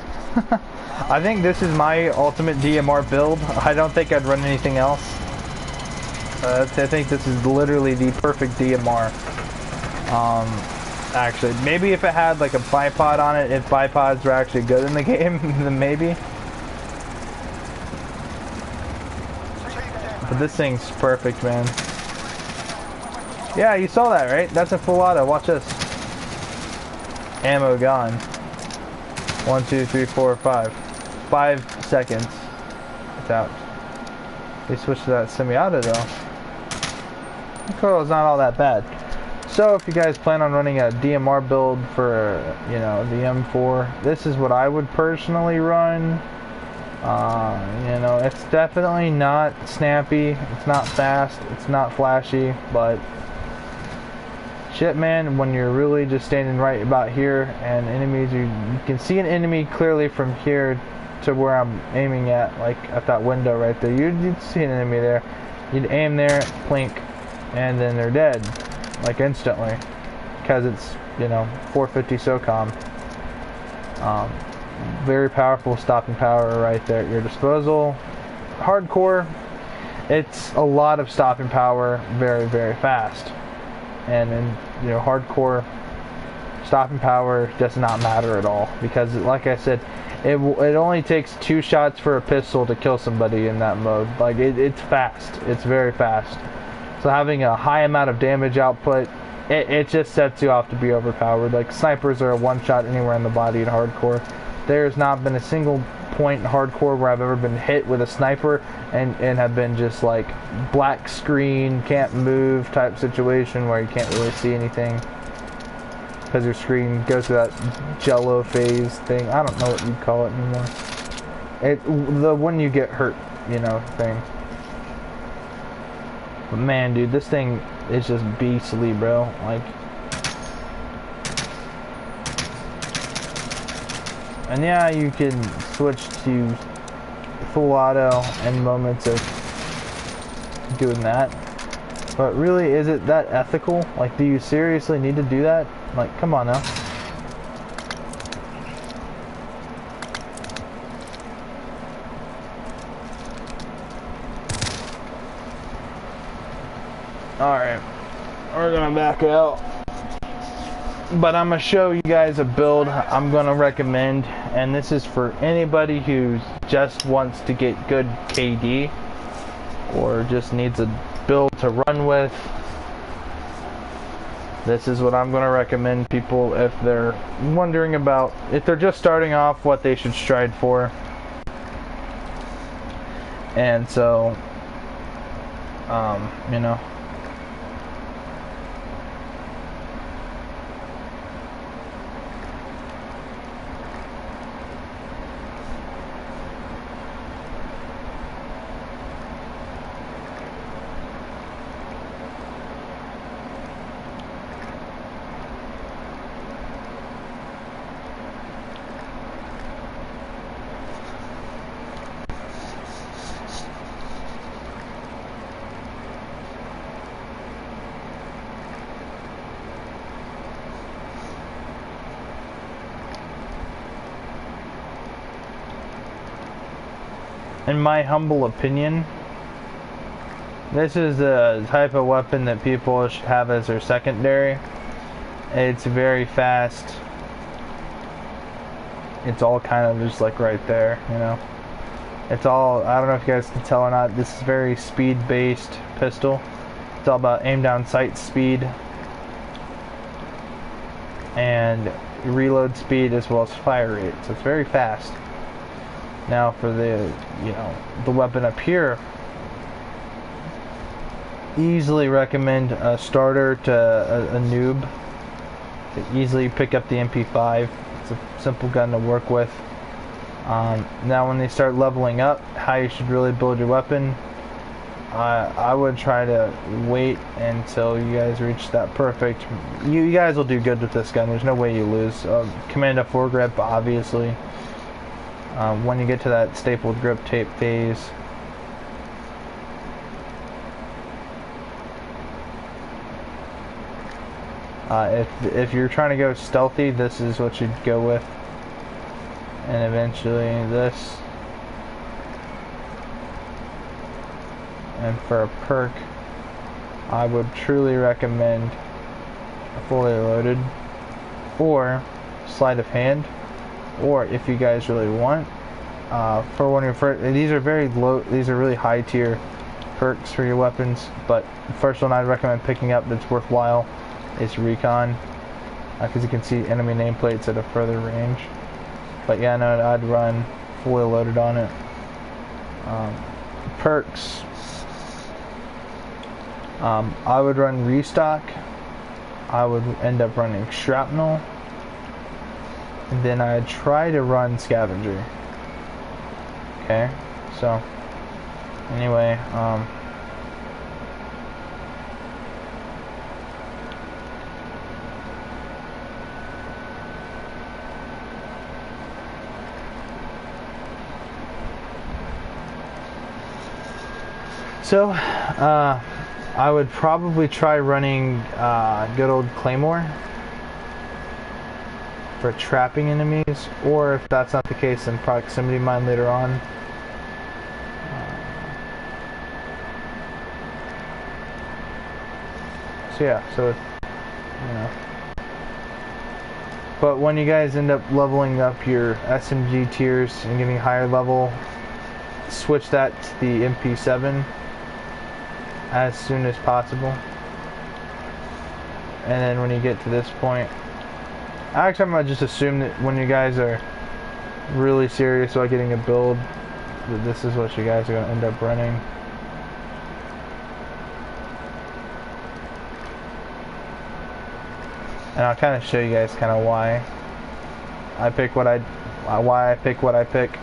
I think this is my ultimate DMR build. I don't think I'd run anything else. I think this is literally the perfect DMR. Actually, maybe if it had like a bipod on it, if bipods were actually good in the game, then maybe. But this thing's perfect, man. Yeah, you saw that, right? That's a full auto. Watch this. Ammo gone. 1, 2, 3, 4, 5. 5 seconds. It's out. They switched to that semi-auto though. Recoil's not all that bad. So if you guys plan on running a DMR build for, you know, the M4, this is what I would personally run. You know, it's definitely not snappy, it's not fast, it's not flashy, but shit, man, when you're really just standing right about here and enemies, you can see an enemy clearly from here to where I'm aiming at, like at that window right there. You'd see an enemy there, you'd aim there, plink, and then they're dead, like instantly, because it's, you know, 450 SOCOM. Very powerful stopping power right there at your disposal. Hardcore, it's a lot of stopping power, very, very fast. And then, you know, hardcore stopping power does not matter at all, because like I said, it only takes 2 shots for a pistol to kill somebody in that mode. Like it's fast, it's very fast. So having a high amount of damage output, it just sets you off to be overpowered. Like snipers are a 1-shot anywhere in the body in hardcore. There's not been a single point in hardcore where I've ever been hit with a sniper and have been just like black screen, can't move type situation where you can't really see anything because your screen goes through that jello phase thing. I don't know what you'd call it anymore. The when you get hurt, you know, thing. But man, dude, this thing is just beastly, bro. Like, and yeah, you can switch to full auto in moments of doing that. But really, is it that ethical? Like, do you seriously need to do that? Like, come on now. Alright, we're gonna back out. But I'm gonna show you guys a build I'm gonna recommend, and this is for anybody who just wants to get good KD or just needs a build to run with. This is what I'm gonna recommend people if they're wondering about, if they're just starting off, what they should strive for. And so, you know, in my humble opinion, this is the type of weapon that people should have as their secondary. It's very fast. It's all kind of just like right there, you know. It's all, I don't know if you guys can tell or not, this is very speed-based pistol. It's all about aim down sight speed and reload speed as well as fire rate. So it's very fast. Now for the, you know, the weapon up here, easily recommend a starter to a noob to easily pick up the MP5. It's a simple gun to work with. Now when they start leveling up, how you should really build your weapon, I would try to wait until you guys reach that perfect. You guys will do good with this gun. There's no way you lose. Command a foregrip, obviously. When you get to that stapled grip tape phase, If you're trying to go stealthy, this is what you'd go with, and eventually this. And for a perk, I would truly recommend a fully loaded, or sleight of hand, or if you guys really want, for one of your first, these are very low, these are really high tier perks for your weapons, but the first one I'd recommend picking up that's worthwhile is Recon, because you can see enemy nameplates at a further range. But yeah, no, I'd run fully loaded on it. Perks, I would run Restock, I would end up running Shrapnel, and then I'd try to run Scavenger. Okay, so anyway, I would probably try running good old Claymore for trapping enemies, or if that's not the case, then Proximity Mine later on. So yeah, so you know. But when you guys end up leveling up your SMG tiers and getting higher level, switch that to the MP7 as soon as possible. And then when you get to this point, actually I'm gonna just assume that when you guys are really serious about getting a build, that this is what you guys are gonna end up running. And I'll kind of show you guys kind of why I pick what I pick.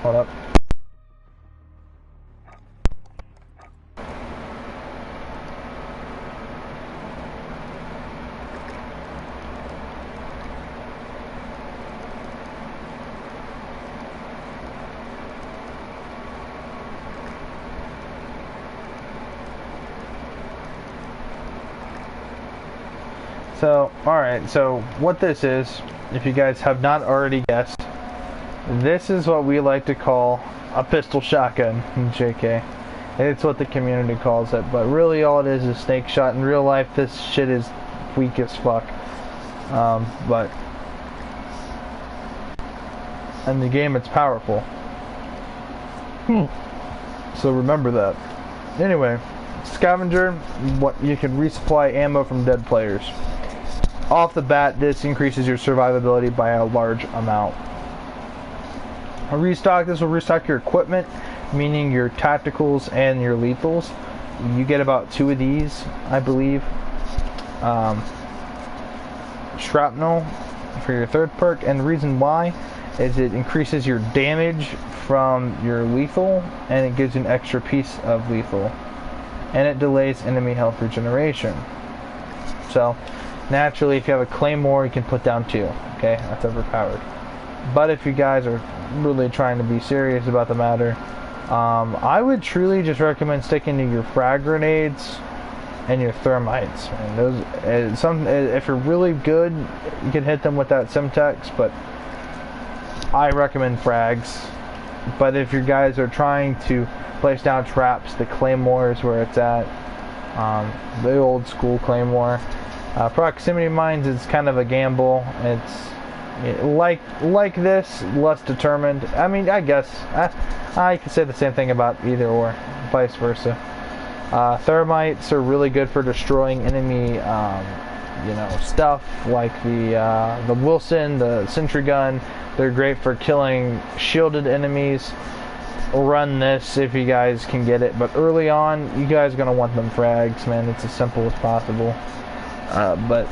Hold up. So, alright, so what this is, if you guys have not already guessed, this is what we like to call a pistol shotgun, JK. It's what the community calls it, but really all it is snake shot. In real life, this shit is weak as fuck. But in the game, it's powerful. So remember that. Anyway, Scavenger, what you can resupply ammo from dead players. Off the bat, this increases your survivability by a large amount. A restock, this will restock your equipment, meaning your tacticals and your lethals. You get about 2 of these, I believe. Shrapnel for your third perk, and the reason why is it increases your damage from your lethal, and it gives you an extra piece of lethal, and it delays enemy health regeneration. So naturally, if you have a Claymore, you can put down 2. Okay, that's overpowered. But if you guys are really trying to be serious about the matter, I would truly just recommend sticking to your frag grenades and your thermites. And those, if you're really good, you can hit them with that Semtex, but I recommend frags. But if you guys are trying to place down traps, the Claymore is where it's at. The old school Claymore. Proximity mines is kind of a gamble. It's like this, less determined. I mean, I guess I could say the same thing about either or, vice versa. Thermites are really good for destroying enemy, stuff like the Wilson, the sentry gun. They're great for killing shielded enemies. Run this if you guys can get it, but early on, you guys are gonna want them frags, man. It's as simple as possible. But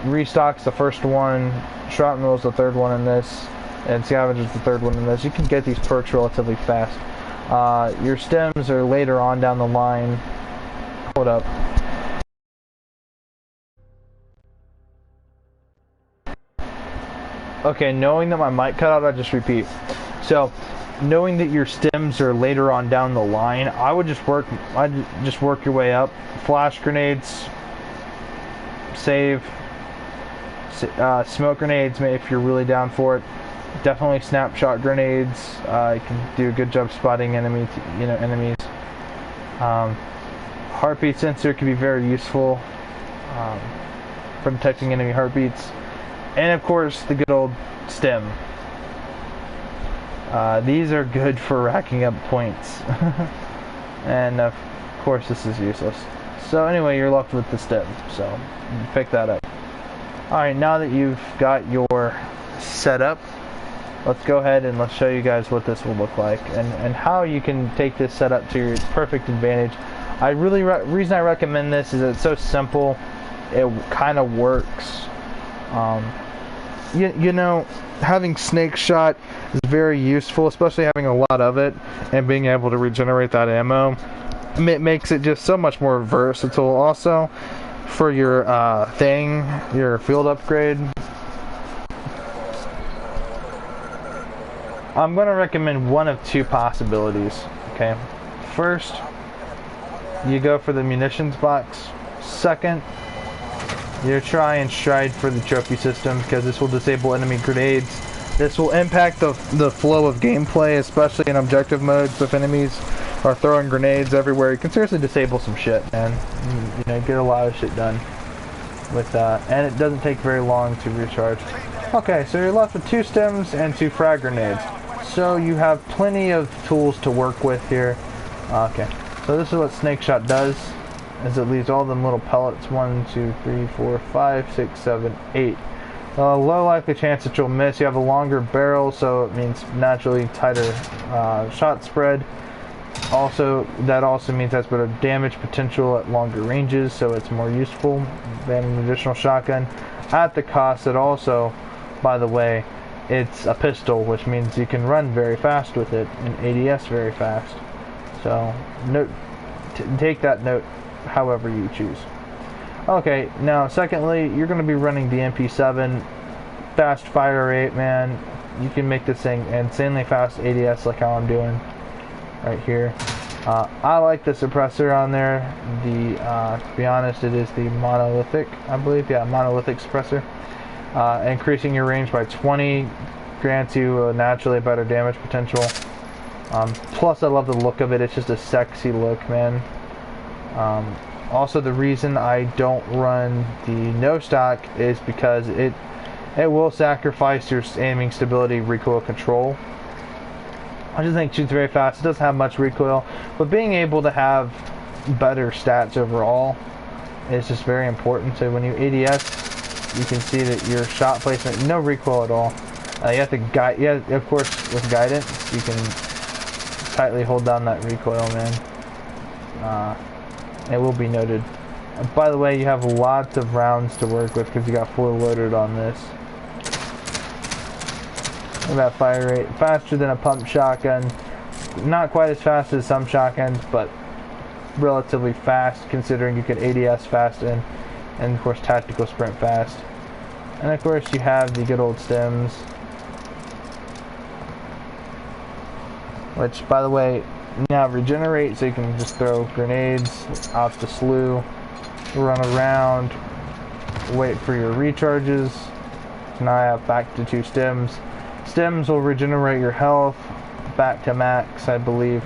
Restock's the first one, Shrapnel's the third one in this, and Scavenger's the third one in this. You can get these perks relatively fast. Your stems are later on down the line. Hold up. Okay, knowing that my mic cut out, I'll just repeat. So, knowing that your stems are later on down the line, I'd just work your way up. Flash grenades, save. Smoke grenades, if you're really down for it. Definitely snapshot grenades. You can do a good job spotting enemies. Heartbeat sensor can be very useful for detecting enemy heartbeats, and of course the good old stem. These are good for racking up points, and of course this is useless. So anyway, you're left with the stem. So pick that up. Alright, now that you've got your setup, let's go ahead and let's show you guys what this will look like and how you can take this setup to your perfect advantage. Reason I recommend this is it's so simple, it kind of works. You know, having snake shot is very useful, especially having a lot of it and being able to regenerate that ammo. It makes it just so much more versatile. Also, for your your field upgrade, I'm going to recommend one of two possibilities. Okay, first, you go for the munitions box. Second, you try and stride for the trophy system, because this will disable enemy grenades. This will impact the flow of gameplay, especially in objective modes. If enemies are throwing grenades everywhere, you can seriously disable some shit, man. You know, get a lot of shit done with that, and it doesn't take very long to recharge. Okay, so you're left with 2 stems and 2 frag grenades. So you have plenty of tools to work with here. Okay, so this is what Snake Shot does, is it leaves all them little pellets. 1, 2, 3, 4, 5, 6, 7, 8. Low likely chance that you'll miss. You have a longer barrel, so it means naturally tighter shot spread. Also, that also means that's better damage potential at longer ranges, so it's more useful than an additional shotgun. At the cost that also, by the way, it's a pistol, which means you can run very fast with it and ADS very fast. So take that note however you choose. Okay, now secondly, you're going to be running the MP7, fast fire rate, man. You can make this thing insanely fast ADS like how I'm doing right here. I like the suppressor on there. To be honest, it is the monolithic, I believe. Yeah, monolithic suppressor. Increasing your range by 20 grants you naturally better damage potential. Plus, I love the look of it. It's just a sexy look, man. Also, the reason I don't run the no stock is because it will sacrifice your aiming stability, recoil control. I just think it shoots very fast. It doesn't have much recoil, but being able to have better stats overall is just very important. So when you ADS, you can see that your shot placement, no recoil at all. You have to guide. Yeah, of course, with guidance, you can tightly hold down that recoil, man. It will be noted. By the way, you have lots of rounds to work with because you got 4 loaded on this. Look at that fire rate. Faster than a pump shotgun. Not quite as fast as some shotguns, but relatively fast considering you can ADS fast and of course tactical sprint fast. And of course you have the good old stems, which by the way now regenerate, so you can just throw grenades out to slew, run around, wait for your recharges. Now I have back to 2 stems. Stems will regenerate your health back to max, I believe.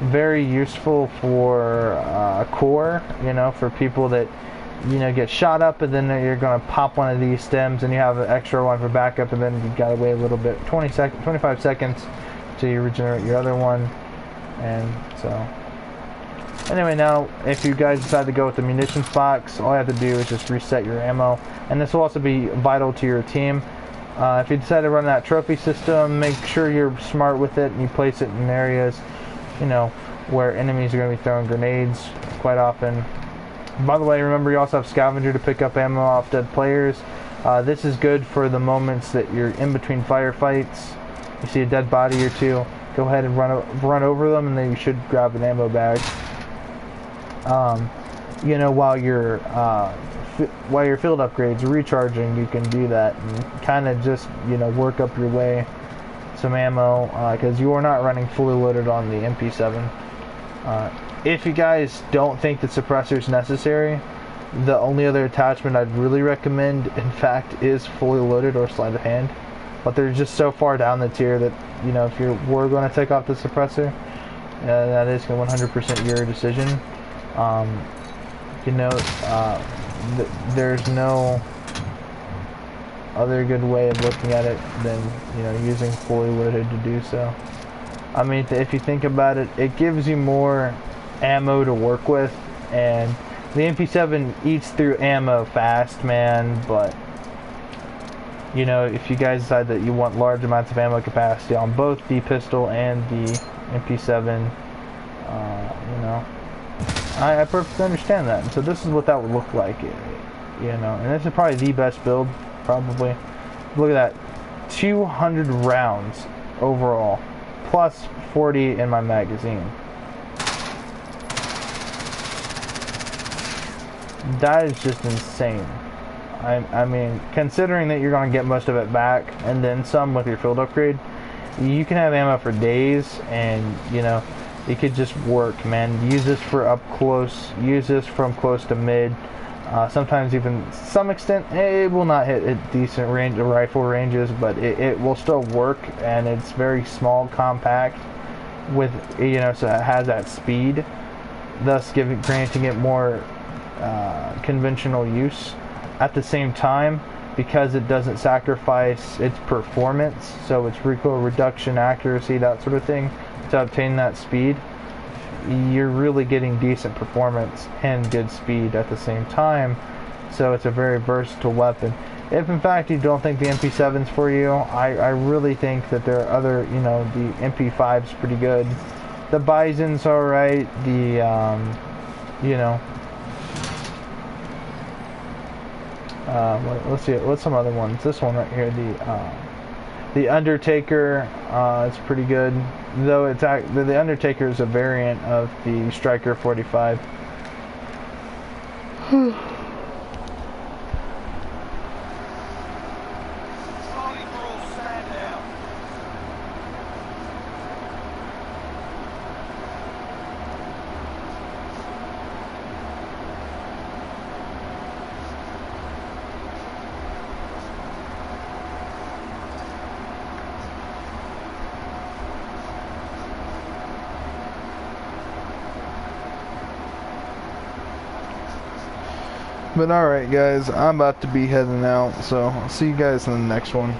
Very useful for core, you know, for people that, you know, get shot up and then you're going to pop one of these stems and you have an extra one for backup, and then you got to wait a little bit, 25 seconds till you regenerate your other one. And so anyway, now if you guys decide to go with the munitions box, all you have to do is just reset your ammo, and this will also be vital to your team. If you decide to run that trophy system, make sure you're smart with it and you place it in areas, you know, where enemies are going to be throwing grenades quite often. By the way, remember you also have scavenger to pick up ammo off dead players. This is good for the moments that you're in between firefights. You see a dead body or two, go ahead and run over them, and then you should grab an ammo bag. You know, while your field upgrades are recharging, you can do that and kind of just, you know, work up your way some ammo, because you are not running fully loaded on the MP7. If you guys don't think the suppressor is necessary, the only other attachment I'd really recommend, in fact, is fully loaded or sleight of hand. But they're just so far down the tier that, you know, if you were going to take off the suppressor, that is 100% your decision. You know, there's no other good way of looking at it than, you know, using fully loaded to do so. I mean, if you think about it, it gives you more ammo to work with, and the MP7 eats through ammo fast, man. But you know, if you guys decide that you want large amounts of ammo capacity on both the pistol and the MP7, you know, I perfectly understand that. And so this is what that would look like, you know, and this is probably the best build, probably. Look at that, 200 rounds overall, plus 40 in my magazine. That is just insane. I mean, considering that you're going to get most of it back and then some with your field upgrade, you can have ammo for days, and you know, it could just work, man. Use this for up close, use this from close to mid, sometimes even some extent. It will not hit at decent range, rifle ranges, but it will still work, and it's very small, compact, with, you know, so it has that speed, thus granting it more conventional use. At the same time, because it doesn't sacrifice its performance, so its recoil reduction, accuracy, that sort of thing, to obtain that speed, you're really getting decent performance and good speed at the same time. So it's a very versatile weapon. If in fact you don't think the MP7's for you, I really think that there are other, you know, the MP5's pretty good. The Bison's alright. The, you know, let's see, what's some other ones? This one right here, the Undertaker, it's pretty good. Though it's the Undertaker is a variant of the Striker 45. But alright guys, I'm about to be heading out, so I'll see you guys in the next one.